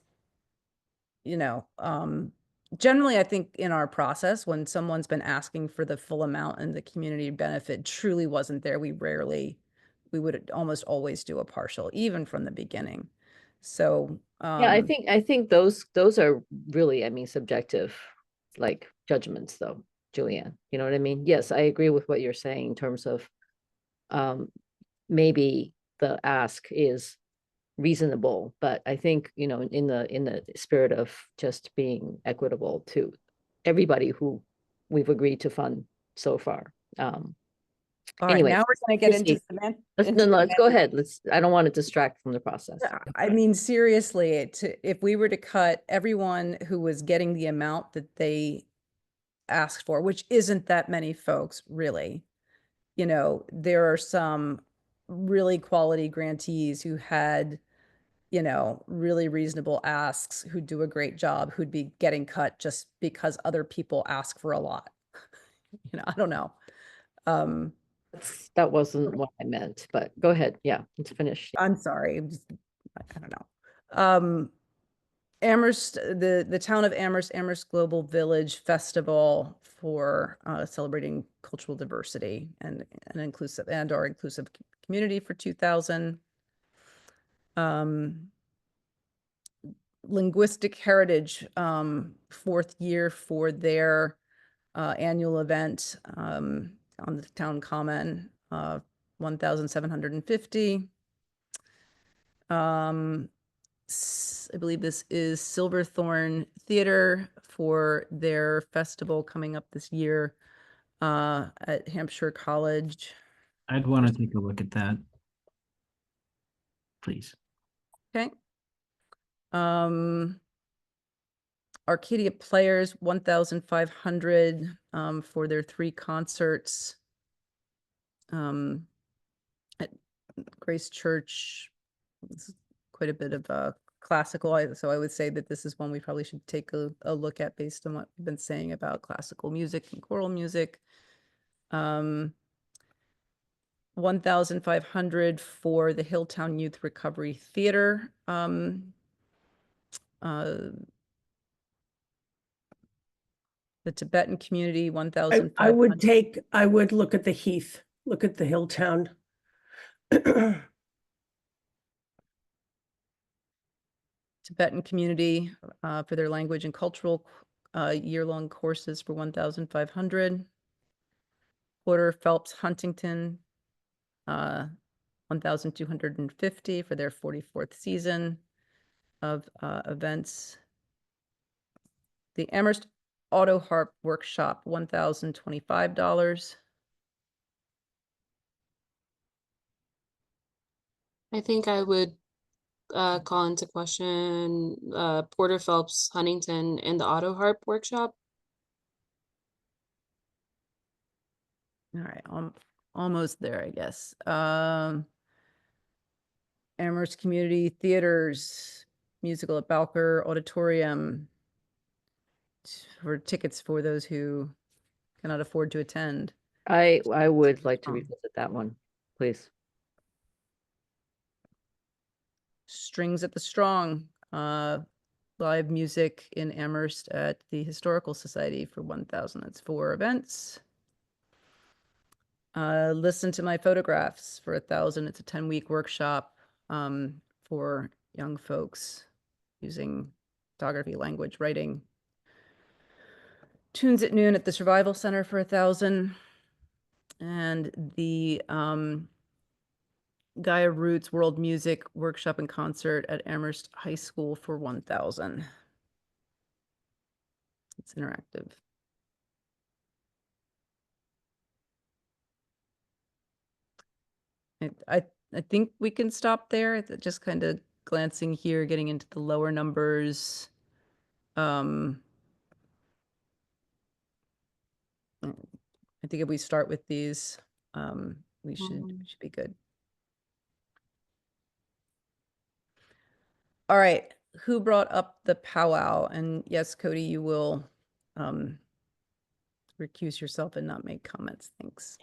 generally, I think in our process, when someone's been asking for the full amount and the community benefit truly wasn't there, we would almost always do a partial, even from the beginning. So, Yeah, I think those are really, I mean, subjective, like judgments though, Julianne, you know what I mean? Yes, I agree with what you're saying in terms of maybe the ask is reasonable, but I think, in the spirit of just being equitable to everybody who we've agreed to fund so far. all right, Anyway, now we're going to get into proceed. Let's go ahead. I don't want to distract from the process. I mean, seriously, if we were to cut everyone who was getting the amount that they asked for, which isn't that many folks, really, there are some really quality grantees who had, really reasonable asks, who do a great job, who'd be getting cut just because other people ask for a lot. I don't know. That wasn't what I meant, but go ahead. Yeah, let's finish. I'm sorry. I don't know. Amherst, the town of Amherst Global Village Festival for celebrating cultural diversity and our inclusive community for 2,000. Linguistic Heritage, 4th year for their annual event on the town common, 1,750. I believe this is Silverthorne Theater for their festival coming up this year at Hampshire College. I'd want to take a look at that. Please. Okay. Arcadia Players, 1,500 for their 3 concerts at Grace Church. This is quite a bit of classical, so I would say that this is one we probably should take a look at based on what we've been saying about classical music and choral music. 1,500 for the Hilltown Youth Recovery Theater. The Tibetan community, 1,500. I would look at the Heath, look at the Hilltown. Tibetan community for their language and cultural year-long courses for 1,500. Porter Phelps Huntington, 1,250 for their 44th season of events. The Amherst Auto Harp Workshop, $1,025. I think I would call into question Porter Phelps Huntington and the Auto Harp Workshop. All right, almost there, I guess. Amherst Community Theaters, musical at Bowker Auditorium for tickets for those who cannot afford to attend. I would like to revisit that one, please. Strings at the Strong, live music in Amherst at the Historical Society for 1,000. That's 4 events. Listen to My Photographs for 1,000. It's a 10-week workshop for young folks using photography, language, writing. Tunes at Noon at the Survival Center for 1,000. And the Gaia Roots World Music Workshop and Concert at Amherst High School for 1,000. It's interactive. I think we can stop there. Just kind of glancing here, getting into the lower numbers. I think if we start with these, we should be good. All right, who brought up the powwow? And yes, Cody, you will recuse yourself and not make comments. Thanks.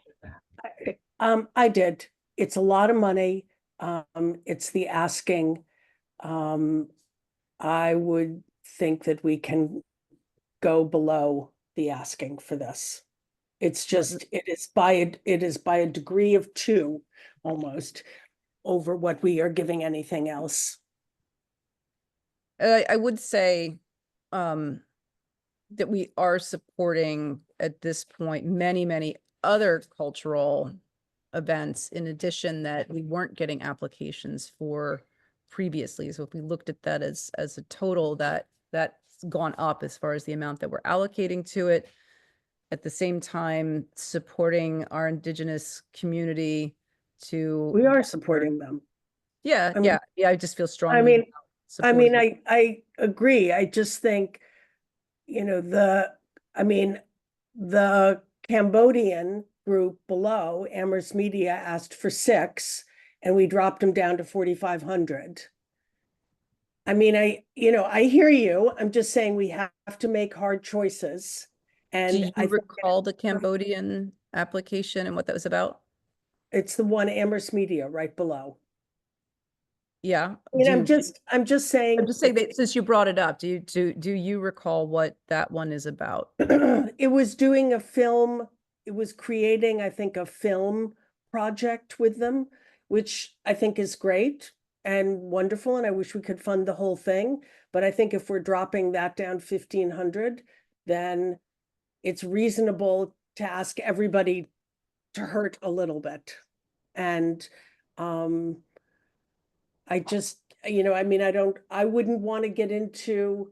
I did. It's a lot of money. It's the asking. I would think that we can go below the asking for this. It's just, it is by a degree of 2 almost over what we are giving anything else. I would say that we are supporting at this point many other cultural events in addition that we weren't getting applications for previously. So if we looked at that as a total, that's gone up as far as the amount that we're allocating to it. At the same time, supporting our Indigenous community to. We are supporting them. Yeah, I mean- yeah. I just feel strongly. I mean, about supporting them. I agree. I just think, the Cambodian group below, Amherst Media, asked for 6, and we dropped them down to 4,500. I hear you. I'm just saying we have to make hard choices. Do And you recall the Cambodian application and what that was about? it's the one Amherst Media right below. Yeah. I'm just saying. I'm just saying that since you brought it up, do you recall what that one is about? It was doing a film, it was creating, I think, a film project with them, which I think is great and wonderful, and I wish we could fund the whole thing. But I think if we're dropping that down 1,500, then it's reasonable to ask everybody to hurt a little bit. And I just, I wouldn't want to get into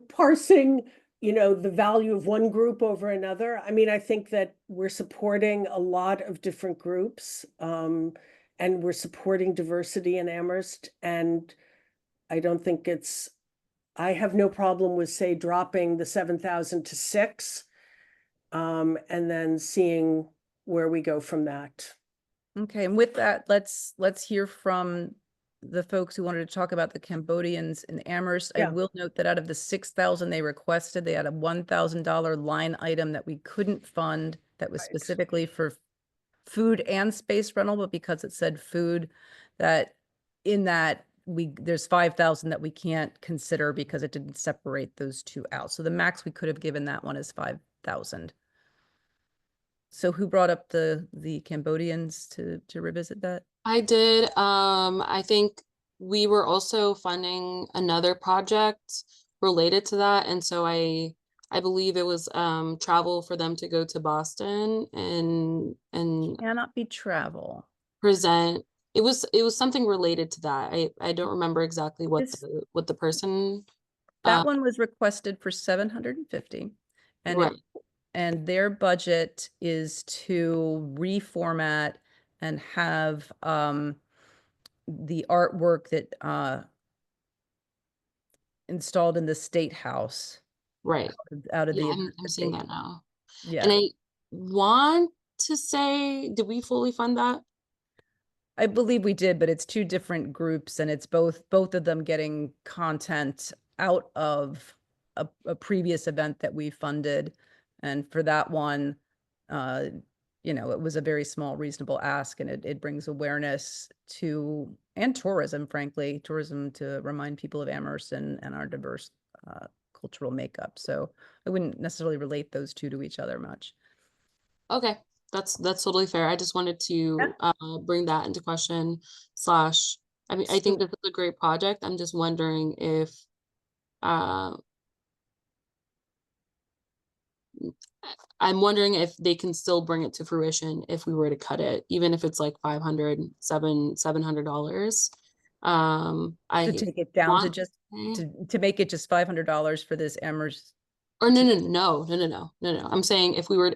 parsing, the value of one group over another. I think that we're supporting a lot of different groups, and we're supporting diversity in Amherst. And I don't think I have no problem with, say, dropping the 7,000 to 6, and then seeing where we go from that. Okay, and with that, let's hear from the folks who wanted to talk about the Cambodians in Amherst. I Yeah. will note that out of the 6,000 they requested, they had a $1,000 line item that we couldn't fund that was Right. specifically for food and space rental, but because it said food, that in that there's 5,000 that we can't consider because it didn't separate those two out. So the max we could have given that one is 5,000. So who brought up the Cambodians to revisit that? I did. I think we were also funding another project related to that, and so I believe it was travel for them to go to Boston and Cannot be travel. present. It was something related to that. I don't remember exactly what This- the person. That one was requested for 750, and Right. and their budget is to reformat and have the artwork that installed in the State House Right. out of Yeah, the I'm event that seeing they- that now. Yeah. And I want to say, did we fully fund that? I believe we did, but it's two different groups and it's both of them getting content out of a previous event that we funded. And for that one, it was a very small, reasonable ask, and it brings awareness to, and tourism, frankly, tourism to remind people of Amherst and our diverse cultural makeup. So I wouldn't necessarily relate those two to each other much. Okay, that's totally fair. I just wanted to bring that into question / I think this is a great project. I'm just wondering if I'm wondering if they can still bring it to fruition if we were to cut it, even if it's like $700. To I take it down to want just, to make it just $500 for this Amherst. or no. I'm saying if we were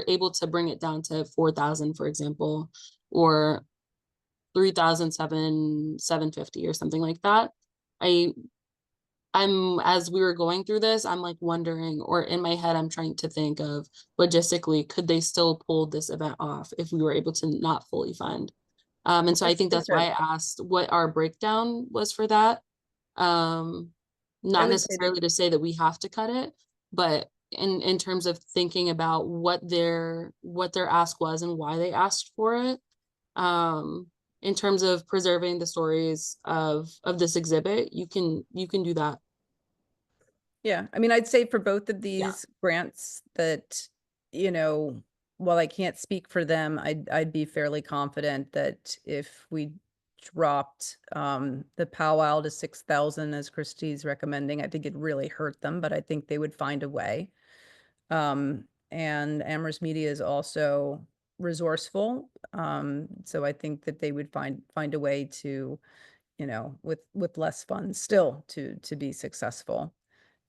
able to bring it down to 4,000, for example, or 3,750 or something like that. I'm as we were going through this, I'm like wondering, or in my head, I'm trying to think of logistically, could they still pull this event off if we were able to not fully fund? And so I think that's why I asked what our breakdown was for that. Not would say- necessarily to say that we have to cut it, but in terms of thinking about what their ask was and why they asked for it. In terms of preserving the stories of this exhibit, you can do that. Yeah, I mean, I'd say for both of these grants that, you know, while I can't speak for them, I'd be fairly confident that if we dropped the powwow to 6,000 as Christie's recommending, I think it really hurt them, but I think they would find a way. And Amherst Media is also resourceful. So I think that they would find a way to, you know, with less funds still to be successful.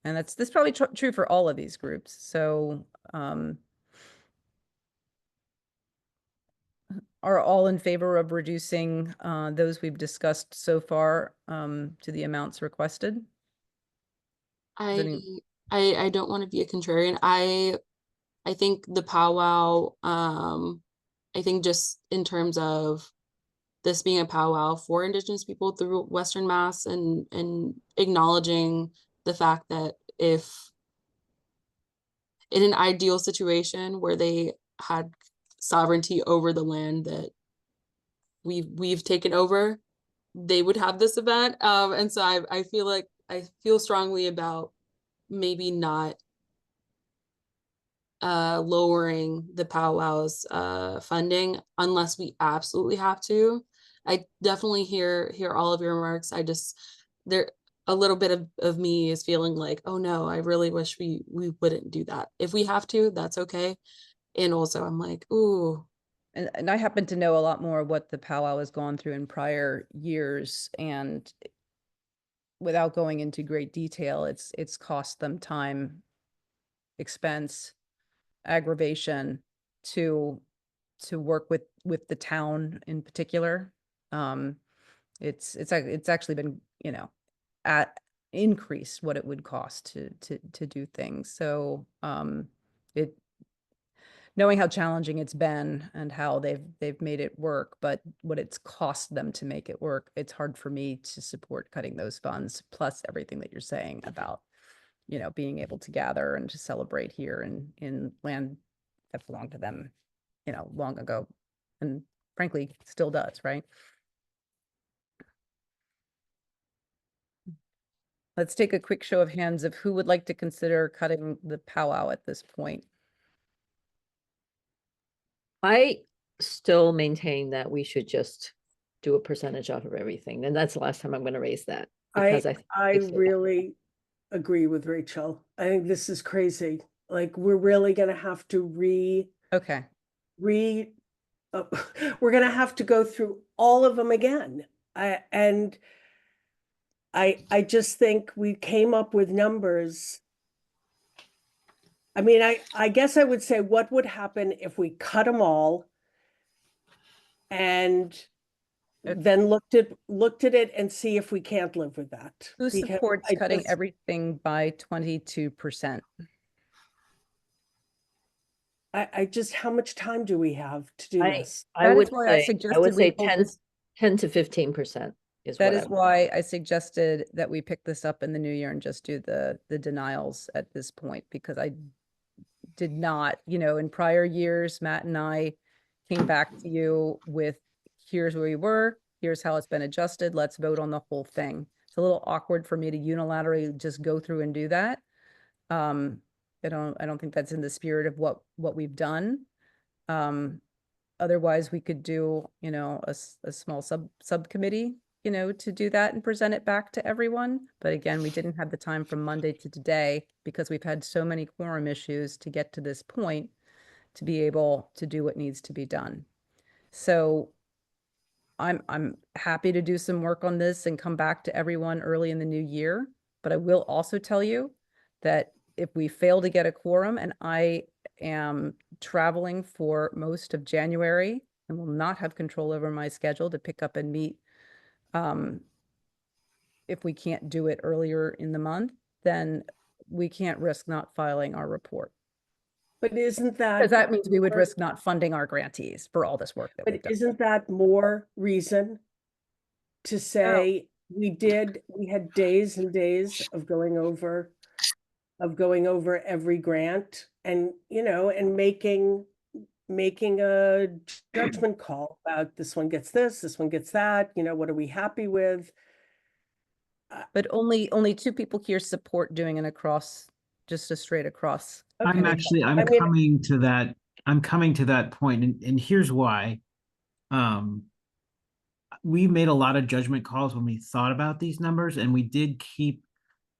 And that's probably true for all of these groups. So are all in favor of reducing those we've discussed so far to the amounts requested? I don't want to be a contrarian. I think the powwow, I think just in terms of this being a powwow for Indigenous people through Western Mass and acknowledging the fact that if in an ideal situation where they had sovereignty over the land that we've taken over, they would have this event. And so I feel like I feel strongly about maybe not lowering the powwows funding unless we absolutely have to. I definitely hear all of your remarks. I just there a little bit of me is feeling like, oh no, I really wish we wouldn't do that. If we have to, that's okay. And also I'm like, ooh. And I happen to know a lot more what the powwow has gone through in prior years, and without going into great detail, it's cost them time, expense, aggravation to work with the town in particular. It's actually been, you know, at increased what it would cost to do things. So it knowing how challenging it's been and how they've made it work, but what it's cost them to make it work, it's hard for me to support cutting those funds, plus everything that you're saying about, you know, being able to gather and to celebrate here in land that belonged to them, you know, long ago, and frankly still does, right? Let's take a quick show of hands of who would like to consider cutting the powwow at this point. I still maintain that we should just do a percentage off of everything. And that's the last time I'm going to raise that. Because I really agree with Rachel. I think this is crazy. Like, we're really going to have to Okay. we're going to have to go through all of them again. And I just think we came up with numbers. I mean, I guess I would say, what would happen if we cut them all and then looked at it and see if we can't live with that? Who Because supports I cutting just- everything by 22%? I just, how much time do we have to do this? I That is would why I say, suggested I would we say pull 10 this- 10 to 15% is That what is why I suggested that we pick this up in the new year and just do the denials at this point, because I did not, you know, in prior years, Matt and I came back to you with, here's where we were, here's how it's been adjusted, let's vote on the whole thing. It's a little awkward for me to unilaterally just go through and do that. I don't think that's in the spirit of what we've done. Otherwise we could do, you know, a small subcommittee to do that and present it back to everyone. But again, we didn't have the time from Monday to today because we've had so many quorum issues to get to this point to be able to do what needs to be done. So I'm happy to do some work on this and come back to everyone early in the new year. But I will also tell you that if we fail to get a quorum and I am traveling for most of January and will not have control over my schedule to pick up and meet, if we can't do it earlier in the month, then we can't risk not filing our report. But isn't that? Because that means we would more- risk not funding our grantees for all this work that we've But done. isn't that more reason to say we had days and days of going over every grant and, and making a judgment call about this one gets this one gets that, what are we happy with? But only two people here support doing an across, just a straight across. I'm Okay. I'm coming to that. I'm coming to that point, and here's why. We made a lot of judgment calls when we thought about these numbers, and we did keep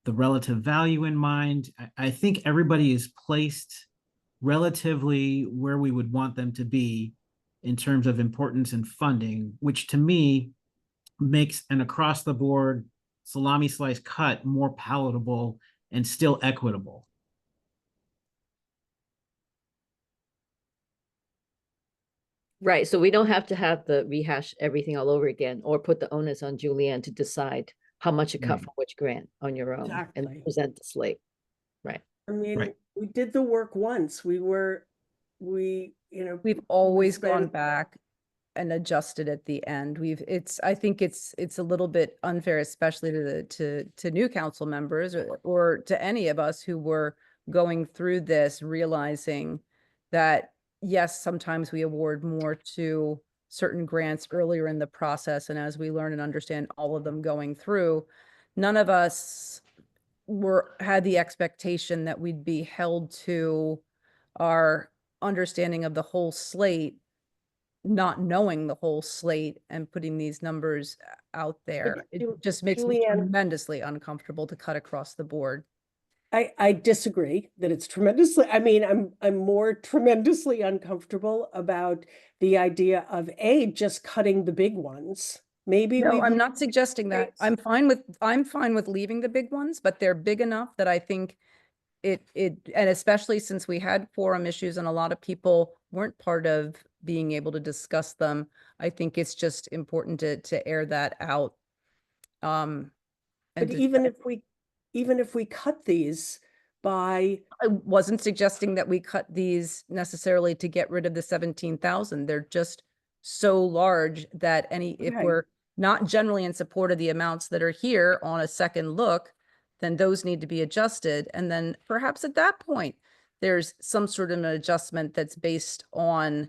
the relative value in mind. I think everybody is placed relatively where we would want them to be in terms of importance and funding, which to me makes an across the board salami slice cut more palatable and still equitable. Right, so we don't have to have the rehash everything all over again or put the onus on Julianne to decide how much you cut Right. from which grant on your own Exactly. and present the slate. Right. I mean, Right. we did the work once. We, We've always gone spent- back and adjusted at the end. I think it's a little bit unfair, especially to new council members or to any of us who were going through this, realizing that, yes, sometimes we award more to certain grants earlier in the process. And as we learn and understand all of them going through, none of us had the expectation that we'd be held to our understanding of the whole slate, not knowing the whole slate and putting these numbers out there. It just makes me Julianne- tremendously uncomfortable to cut across the board. I disagree that it's tremendously, I'm more tremendously uncomfortable about the idea of just cutting the big ones. Maybe No, I'm not suggesting that. Right. I'm fine with leaving the big ones, but they're big enough that I think and especially since we had quorum issues and a lot of people weren't part of being able to discuss them, I think it's just important to air that out. And But even if we cut these by, I wasn't suggesting that we cut these necessarily to get rid of the 17,000. They're just so large that if Okay. we're not generally in support of the amounts that are here on a second look, then those need to be adjusted. And then perhaps at that point, there's some sort of an adjustment that's based on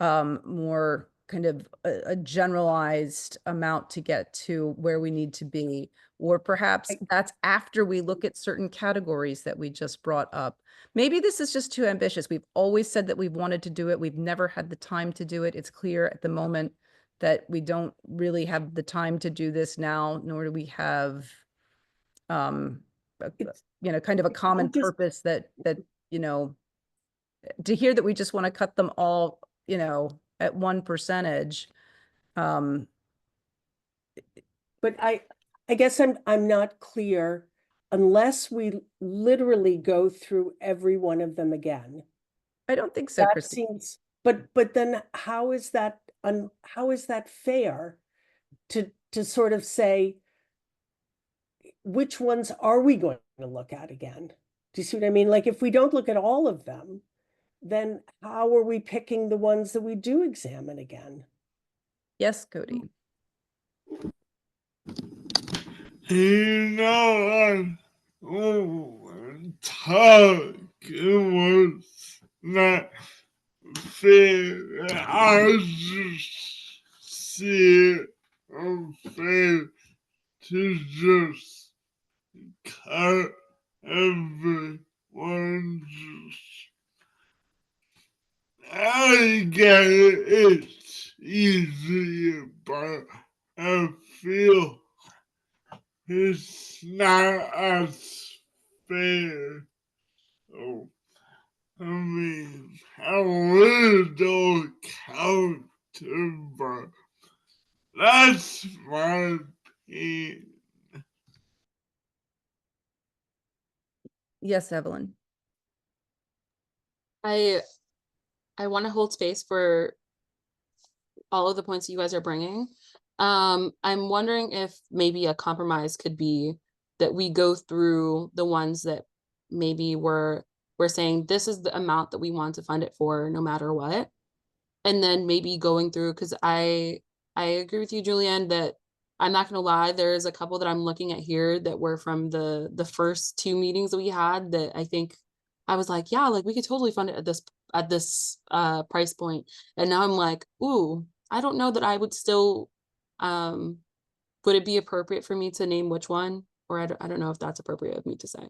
more kind of a generalized amount to get to where we need to be. Or perhaps that's after we look at certain categories that we just brought up. Maybe this is just too ambitious. We've always said that we've wanted to do it. We've never had the time to do it. It's clear at the moment that we don't really have the time to do this now, nor do we have, kind of a common just- purpose that, to hear that we just want to cut them all, at 1%. but I guess I'm not clear unless we literally go through every one of them again. I don't think so, That Christine. seems, but then how is that fair to sort of say, which ones are we going to look at again? Do you see what I mean? Like, if we don't look at all of them, then how are we picking the ones that we do examine again? Yes, Cody. Talk was not fair. I just see it unfair to just cut everyone. I get it, it's easier, but I feel it's not as fair. So, I mean, I really don't count too, but that's my opinion. Yes, Evelyn. I want to hold space for all of the points that you guys are bringing. I'm wondering if maybe a compromise could be that we go through the ones that maybe we're saying this is the amount that we want to fund it for no matter what. And then maybe going through, because I agree with you, Julianne, that I'm not gonna lie, there's a couple that I'm looking at here that were from the first two meetings that we had that I think I was like, yeah, like we could totally fund it at this price point. And now I'm like, ooh, I don't know that I would still would it be appropriate for me to name which one? Or I don't know if that's appropriate of me to say.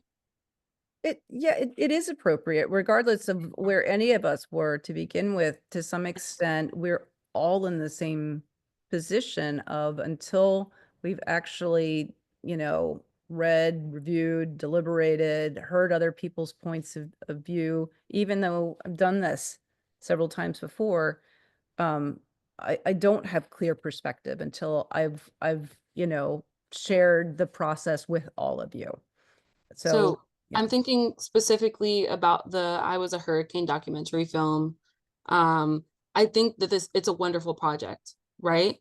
It is appropriate, regardless of where any of us were to begin with. To some extent, we're all in the same position of until we've actually, read, reviewed, deliberated, heard other people's points of view, even though I've done this several times before. I don't have clear perspective until I've shared the process with all of you. So, yeah. I'm thinking specifically about the I Was a Hurricane documentary film. I think that it's a wonderful project, right?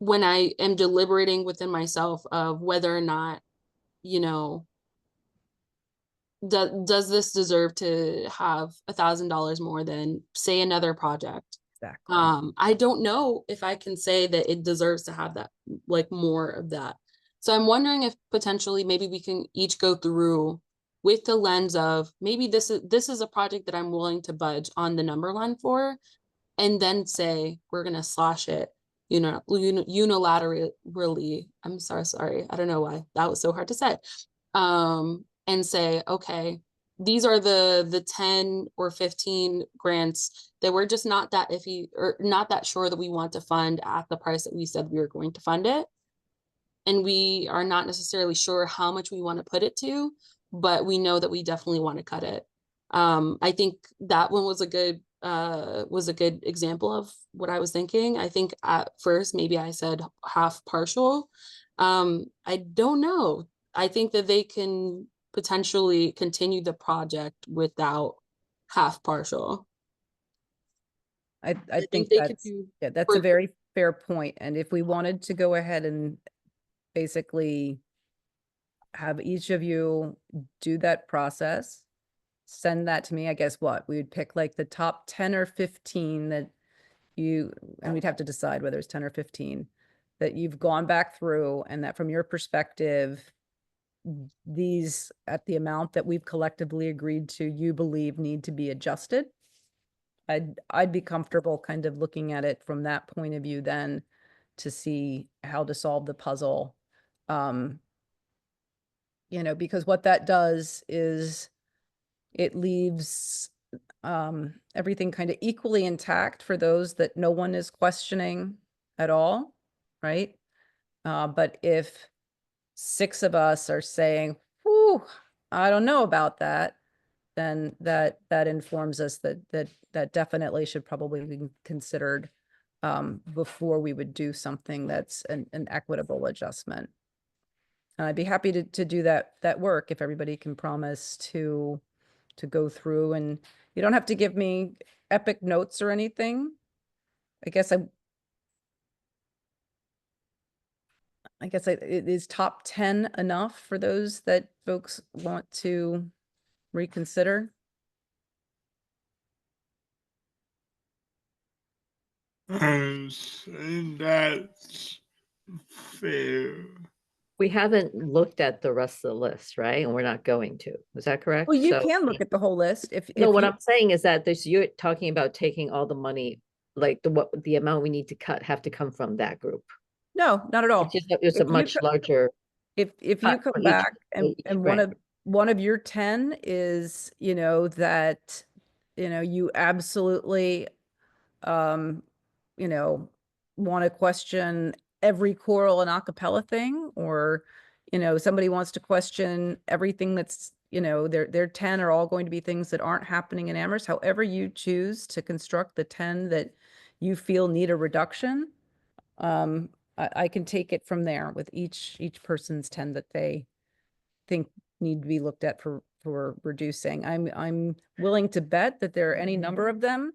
When I am deliberating within myself of whether or not, you know, does this deserve to have $1,000 more than say another project? Exactly. I don't know if I can say that it deserves to have that, like more of that. So I'm wondering if potentially maybe we can each go through with the lens of maybe this is a project that I'm willing to budge on the number line for, and then say we're gonna slash it, unilaterally. I'm sorry. I don't know why that was so hard to say. And say, okay, these are the 10 or 15 grants that we're just not that iffy or not that sure that we want to fund at the price that we said we were going to fund it. And we are not necessarily sure how much we want to put it to, but we know that we definitely want to cut it. I think that one was a good example of what I was thinking. I think at first maybe I said half partial. I don't know. I think that they can potentially continue the project without half partial. I think they could that's, do that's a very fair point. And if we wanted to go ahead and basically have each of you do that process, send that to me, I guess what, we would pick like the top 10 or 15 that and we'd have to decide whether it's 10 or 15 that you've gone back through, and that from your perspective, these at the amount that we've collectively agreed to, you believe need to be adjusted. I'd be comfortable kind of looking at it from that point of view then to see how to solve the puzzle. Because what that does is it leaves everything kind of equally intact for those that no one is questioning at all, right? But if 6 of us are saying, whew, I don't know about that, then that informs us that definitely should probably be considered before we would do something that's an equitable adjustment. And I'd be happy to do that work if everybody can promise to go through, and you don't have to give me epic notes or anything. I guess it is top 10 enough for those that folks want to reconsider. I think that's fair. We haven't looked at the rest of the list, right? And we're not going to. Is that correct? Well, you So- can look at the whole list if No, what you, I'm saying is that you're talking about taking all the money, like the amount we need to cut have to come from that group. no, not at all. It's a If you much larger. If you cut for come each- back for and each one of your 10 is, that, you absolutely, want to question every choral and a cappella thing, or, somebody wants to question everything that's, their 10 are all going to be things that aren't happening in Amherst. However you choose to construct the 10 that you feel need a reduction, I can take it from there with each person's 10 that they think need to be looked at for reducing. I'm willing to bet that there are any number of them,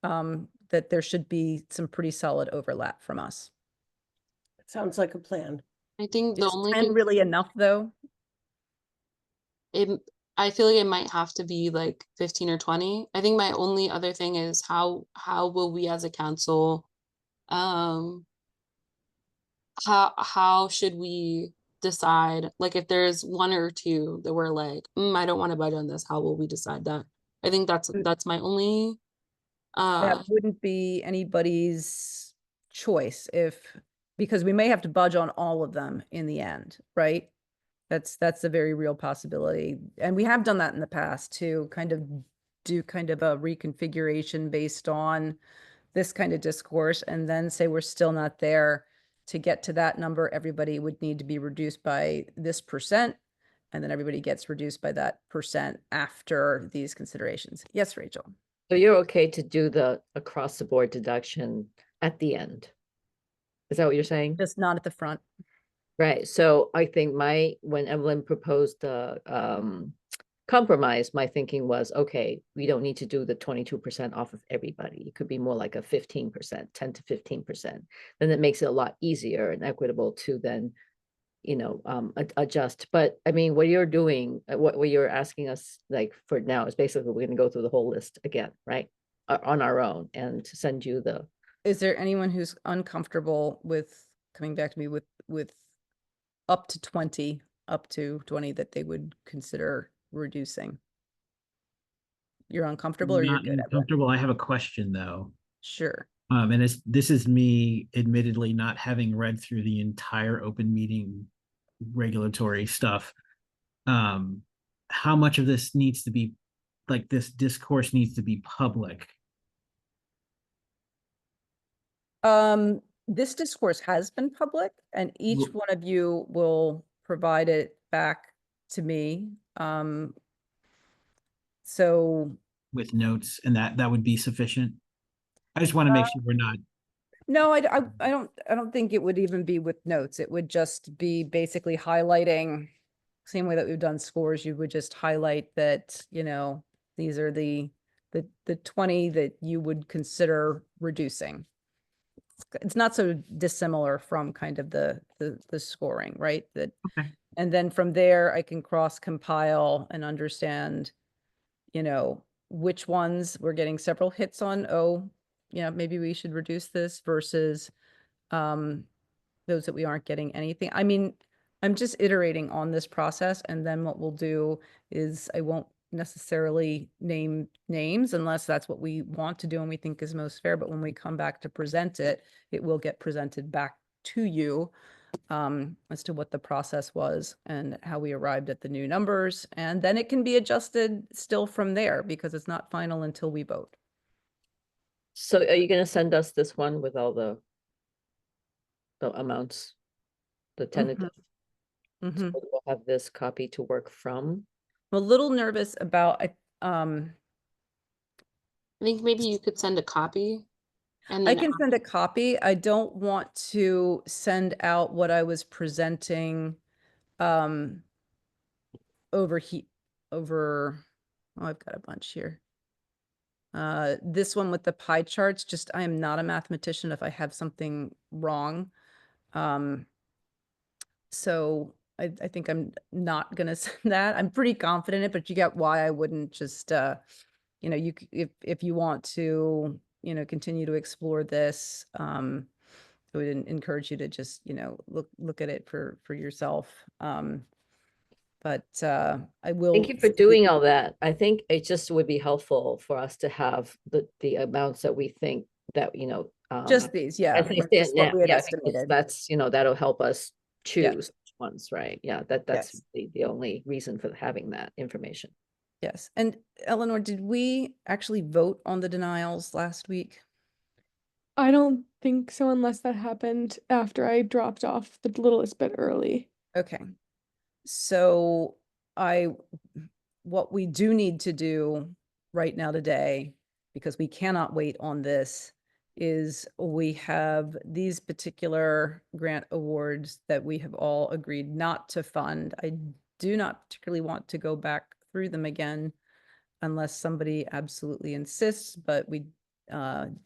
that there should be some pretty solid overlap from us. Sounds like a plan. I think the Is only 10 really enough, though? it I feel like it might have to be like 15 or 20. I think my only other thing is how will we as a council, how should we decide, like, if there's one or two that we're like, I don't want to budge on this, how will we decide that? I think that's my only That wouldn't be anybody's choice because we may have to budge on all of them in the end, right? That's a very real possibility. And we have done that in the past to kind of do kind of a reconfiguration based on this kind of discourse, and then say we're still not there. To get to that number, everybody would need to be reduced by this percent, and then everybody gets reduced by that percent after these considerations. Yes, Rachel. So you're okay to do the across the board deduction at the end? Is that what you're saying? Just not at the front. Right, so I think when Evelyn proposed the compromise, my thinking was, okay, we don't need to do the 22% off of everybody. It could be more like a 15%, 10 to 15%. Then it makes it a lot easier and equitable to then, adjust. But I mean, what you're doing, what you're asking us like for now is basically we're going to go through the whole list again, right? On our own, and to send you the. Is there anyone who's uncomfortable with coming back to me with up to 20 that they would consider reducing? You're uncomfortable or you're Not good, Evelyn? uncomfortable. I have a question though. Sure. And this is me admittedly not having read through the entire open meeting regulatory stuff. How much of this needs to be, like, this discourse needs to be public? This discourse has been public, and each Well- one of you will provide it back to me. So With notes, and that would be sufficient? I just want to make sure we're not. no, I don't think it would even be with notes. It would just be basically highlighting, same way that we've done scores. You would just highlight that, these are the 20 that you would consider reducing. It's not so dissimilar from kind of the scoring, right? Okay. And then from there, I can cross compile and understand, which ones we're getting several hits on. Oh, maybe we should reduce this versus those that we aren't getting anything. I mean, I'm just iterating on this process, and then what we'll do is I won't necessarily name names unless that's what we want to do and we think is most fair. But when we come back to present it, it will get presented back to you as to what the process was and how we arrived at the new numbers. And then it can be adjusted still from there because it's not final until we vote. So are you going to send us this one with all the amounts, the tentative? So we'll have this copy to work from. I'm a little nervous about, I think maybe you could send a copy, and I then can send a copy. I don't want to send out what I was presenting over, oh, I've got a bunch here. This one with the pie charts, just, I am not a mathematician if I have something wrong. So I think I'm not gonna send that. I'm pretty confident in it, but you get why I wouldn't just, if you want to, continue to explore this, I would encourage you to just, look at it for yourself. But I will. Thank you for doing all that. I think it just would be helpful for us to have the amounts that we think that, Just these, yeah. as they just stand what now, we had yeah, because estimated. that's, that'll help us choose which ones, right? Yeah, that's Yes. the only reason for having that information. Yes. And Eleanor, did we actually vote on the denials last week? I don't think so unless that happened after I dropped off the littlest bit early. Okay. So what we do need to do right now today, because we cannot wait on this, is we have these particular grant awards that we have all agreed not to fund. I do not particularly want to go back through them again unless somebody absolutely insists, but we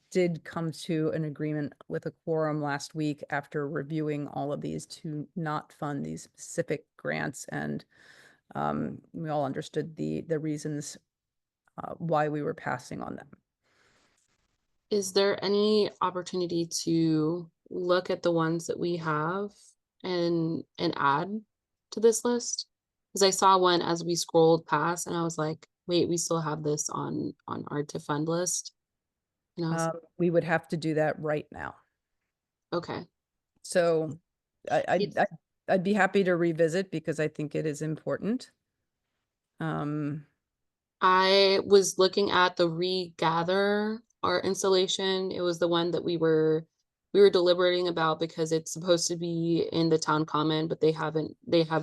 did come to an agreement with a quorum last week after reviewing all of these to not fund these specific grants, and we all understood the reasons why we were passing on them. Is there any opportunity to look at the ones that we have and add to this list? Because I saw one as we scrolled past and I was like, wait, we still have this on our to fund list. And I was We would have to do that right now. okay. So It's- I'd be happy to revisit because I think it is important. I was looking at the regather art installation. It was the one that we were deliberating about because it's supposed to be in the town common, but they have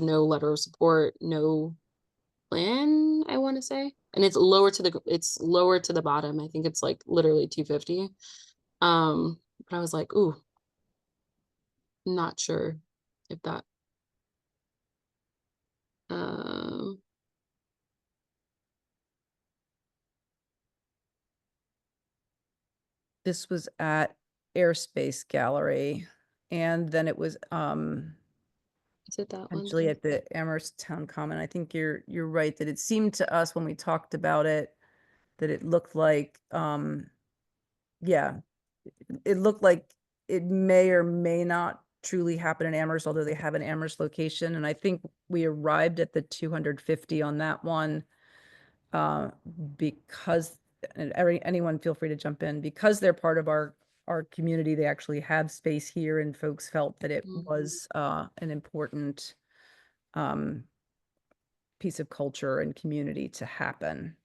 no letter of support, no plan, I want to say. And it's lower to the bottom. I think it's like literally 250. But I was like, ooh, not sure if that This was at Airspace Gallery, and then it was is it that one? actually too? at the Amherst Town Common. I think you're right that it seemed to us when we talked about it that it looked like yeah, it looked like it may or may not truly happen in Amherst, although they have an Amherst location. And I think we arrived at the 250 on that one because, and anyone feel free to jump in, because they're part of our community. They actually have space here, and folks felt that it Mhm. was an important piece of culture and community to happen.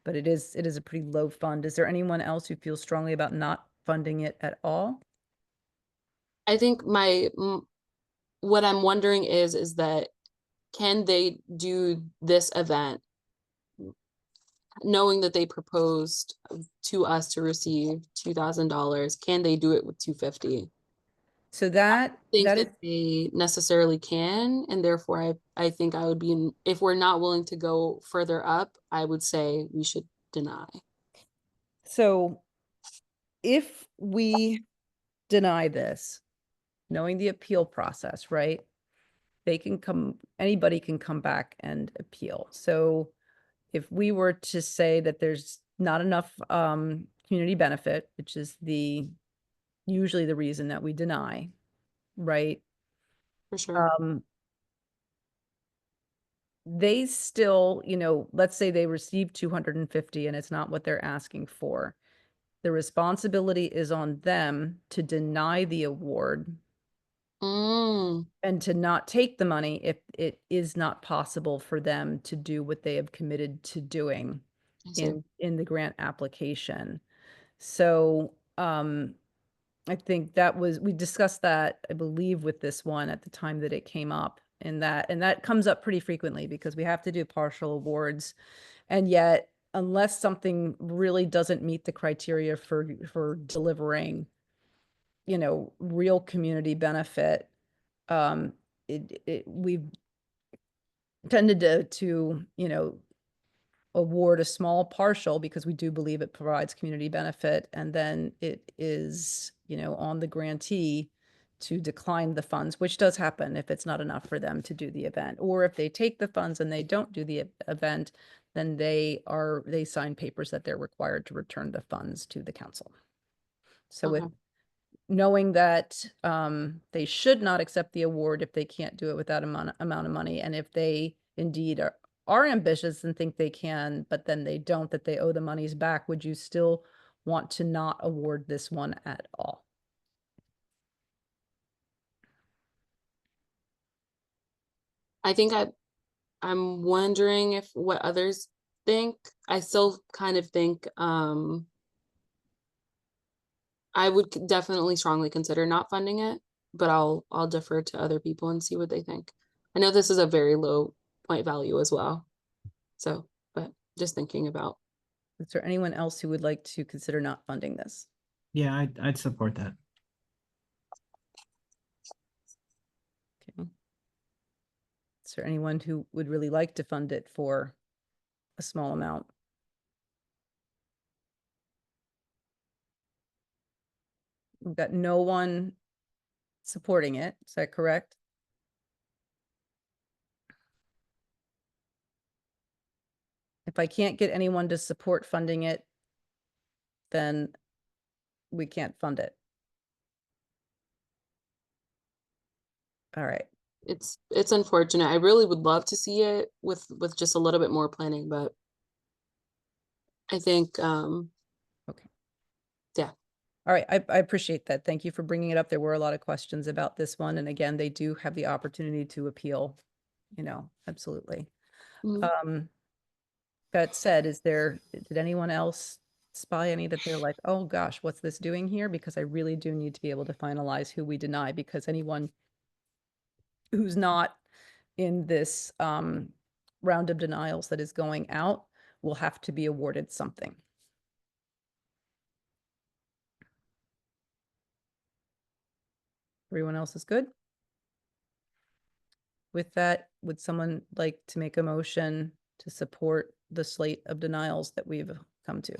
But it is a pretty low fund. Is there anyone else who feels strongly about not funding it at all? I think what I'm wondering is that can they do this event knowing that they proposed to us to receive $2,000? Can they do it with 250? So that Think that is that they necessarily can, and therefore I think I would be if we're not willing to go further up, I would say we should deny. so if we deny this, knowing the appeal process, right? Anybody can come back and appeal. So if we were to say that there's not enough community benefit, which is usually the reason that we deny, right? For sure. They still, let's say they receive 250 and it's not what they're asking for. The responsibility is on them to deny the award Mm, and to not take the money if it is not possible for them to do what they have committed to doing I see. in the grant application. So I think we discussed that, I believe, with this one at the time that it came up, and that comes up pretty frequently because we have to do partial awards. And yet, unless something really doesn't meet the criteria for delivering, real community benefit, we've tended to award a small partial because we do believe it provides community benefit, and then it is, on the grantee to decline the funds, which does happen if it's not enough for them to do the event. Or if they take the funds and they don't do the event, then they sign papers that they're required to return the funds to the council. So with Okay. knowing that they should not accept the award if they can't do it without amount of money, and if they indeed are ambitious and think they can, but then they don't, that they owe the monies back, would you still want to not award this one at all? I think I'm wondering if what others think. I still kind of think I would definitely strongly consider not funding it, but I'll defer to other people and see what they think. I know this is a very low point value as well. So, but just thinking about. Is there anyone else who would like to consider not funding this? Yeah, I'd support that. Okay. Is there anyone who would really like to fund it for a small amount? We've got no one supporting it. Is that correct? If I can't get anyone to support funding it, then we can't fund it. All right. It's unfortunate. I really would love to see it with just a little bit more planning, but I think Okay. Yeah. All right. I appreciate that. Thank you for bringing it up. There were a lot of questions about this one. And again, they do have the opportunity to appeal, absolutely. mhm. That said, did anyone else spy any that they're like, oh gosh, what's this doing here? Because I really do need to be able to finalize who we deny, because anyone who's not in this round of denials that is going out will have to be awarded something. Everyone else is good? With that, would someone like to make a motion to support the slate of denials that we've come to?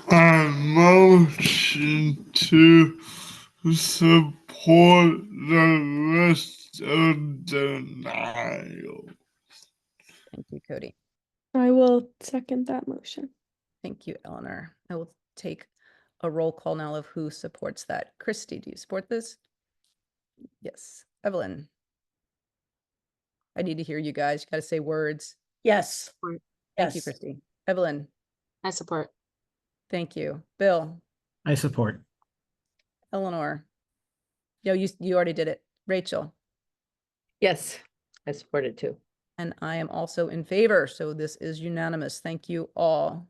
I motion to support the list of denial. Thank you, Cody. I will second that motion. Thank you, Eleanor. I will take a roll call now of who supports that. Christy, do you support this? Yes. Evelyn? I need to hear you guys. You got to say words. Yes. Thank you, Yes. Christy. Evelyn? I support. Thank you. Bill? I support. Eleanor? No, you already did it. Rachel? Yes, I support it too. And I am also in favor, so this is unanimous. Thank you all.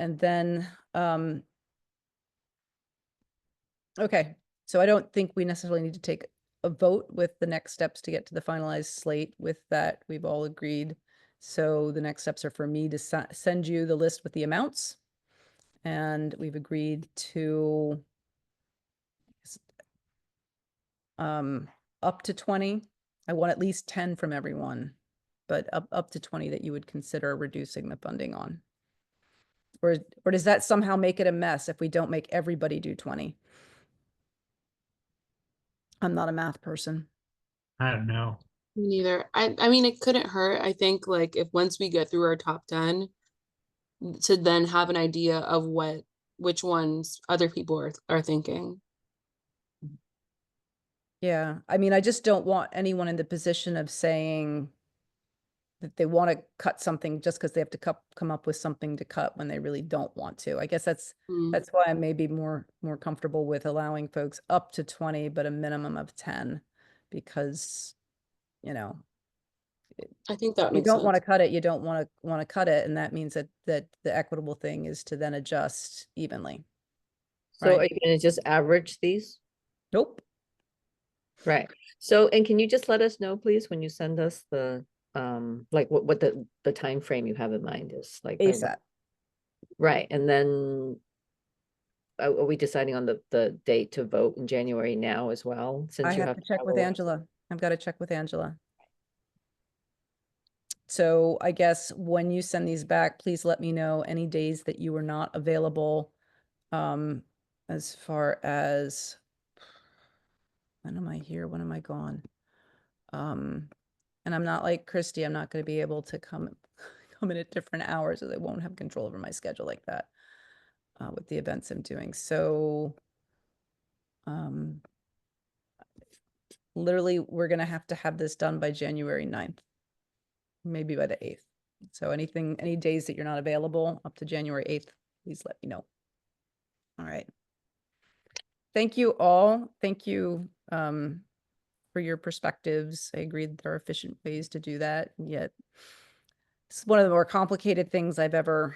And then, okay, so I don't think we necessarily need to take a vote with the next steps to get to the finalized slate. With that, we've all agreed. So the next steps are for me to send you the list with the amounts. And we've agreed to up to 20. I want at least 10 from everyone, but up to 20 that you would consider reducing the funding on. Or does that somehow make it a mess if we don't make everybody do 20? I'm not a math person. I don't know. Me neither. I mean, it couldn't hurt. I think like if once we get through our top 10, to then have an idea of which ones other people are thinking. Yeah, I mean, I just don't want anyone in the position of saying that they want to cut something just because they have to come up with something to cut when they really don't want to. I guess that's why I may be more comfortable with allowing folks up to 20, but a minimum of 10, because I think that you makes don't want to sense. cut it, you don't want to cut it, and that means that the equitable thing is to then adjust evenly. So Right. are you gonna just average these? Nope. Right. So, and can you just let us know, please, when you send us the, like what the time frame you have in mind is, like by ASAP. right, and then are we deciding on the date to vote in January now as well? I Since you have to check have with a- Angela. I've got to check with Angela. So I guess when you send these back, please let me know any days that you are not available. As far as when am I here? When am I gone? And I'm not like Christy, I'm not going to be able to come in at different hours, so I won't have control over my schedule like that with the events I'm doing. So literally, we're going to have this done by January 9th, maybe by the 8th. So any days that you're not available up to January 8th, please let me know. All right. Thank you all. Thank you for your perspectives. I agree that there are efficient ways to do that. And yet it's one of the more complicated things I've ever,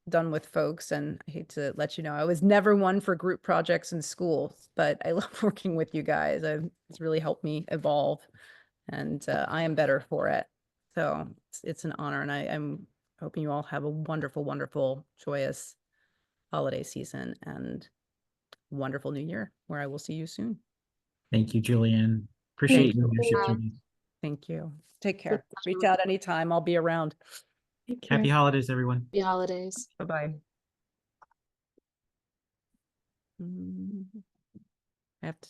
done with folks, and I hate to let you know, I was never one for group projects in school, but I love working with you guys. It's really helped me evolve, and I am better for it. So it's an honor, and I'm hoping you all have a wonderful, wonderful, joyous holiday season and wonderful new year, where I will see you soon. Thank you, Julianne. Appreciate your you. leadership. Yeah. Julie. Thank you. Take Good care. Reach pleasure. out anytime. I'll be around. Take care. Happy holidays, everyone. Happy holidays. Bye-bye. I have to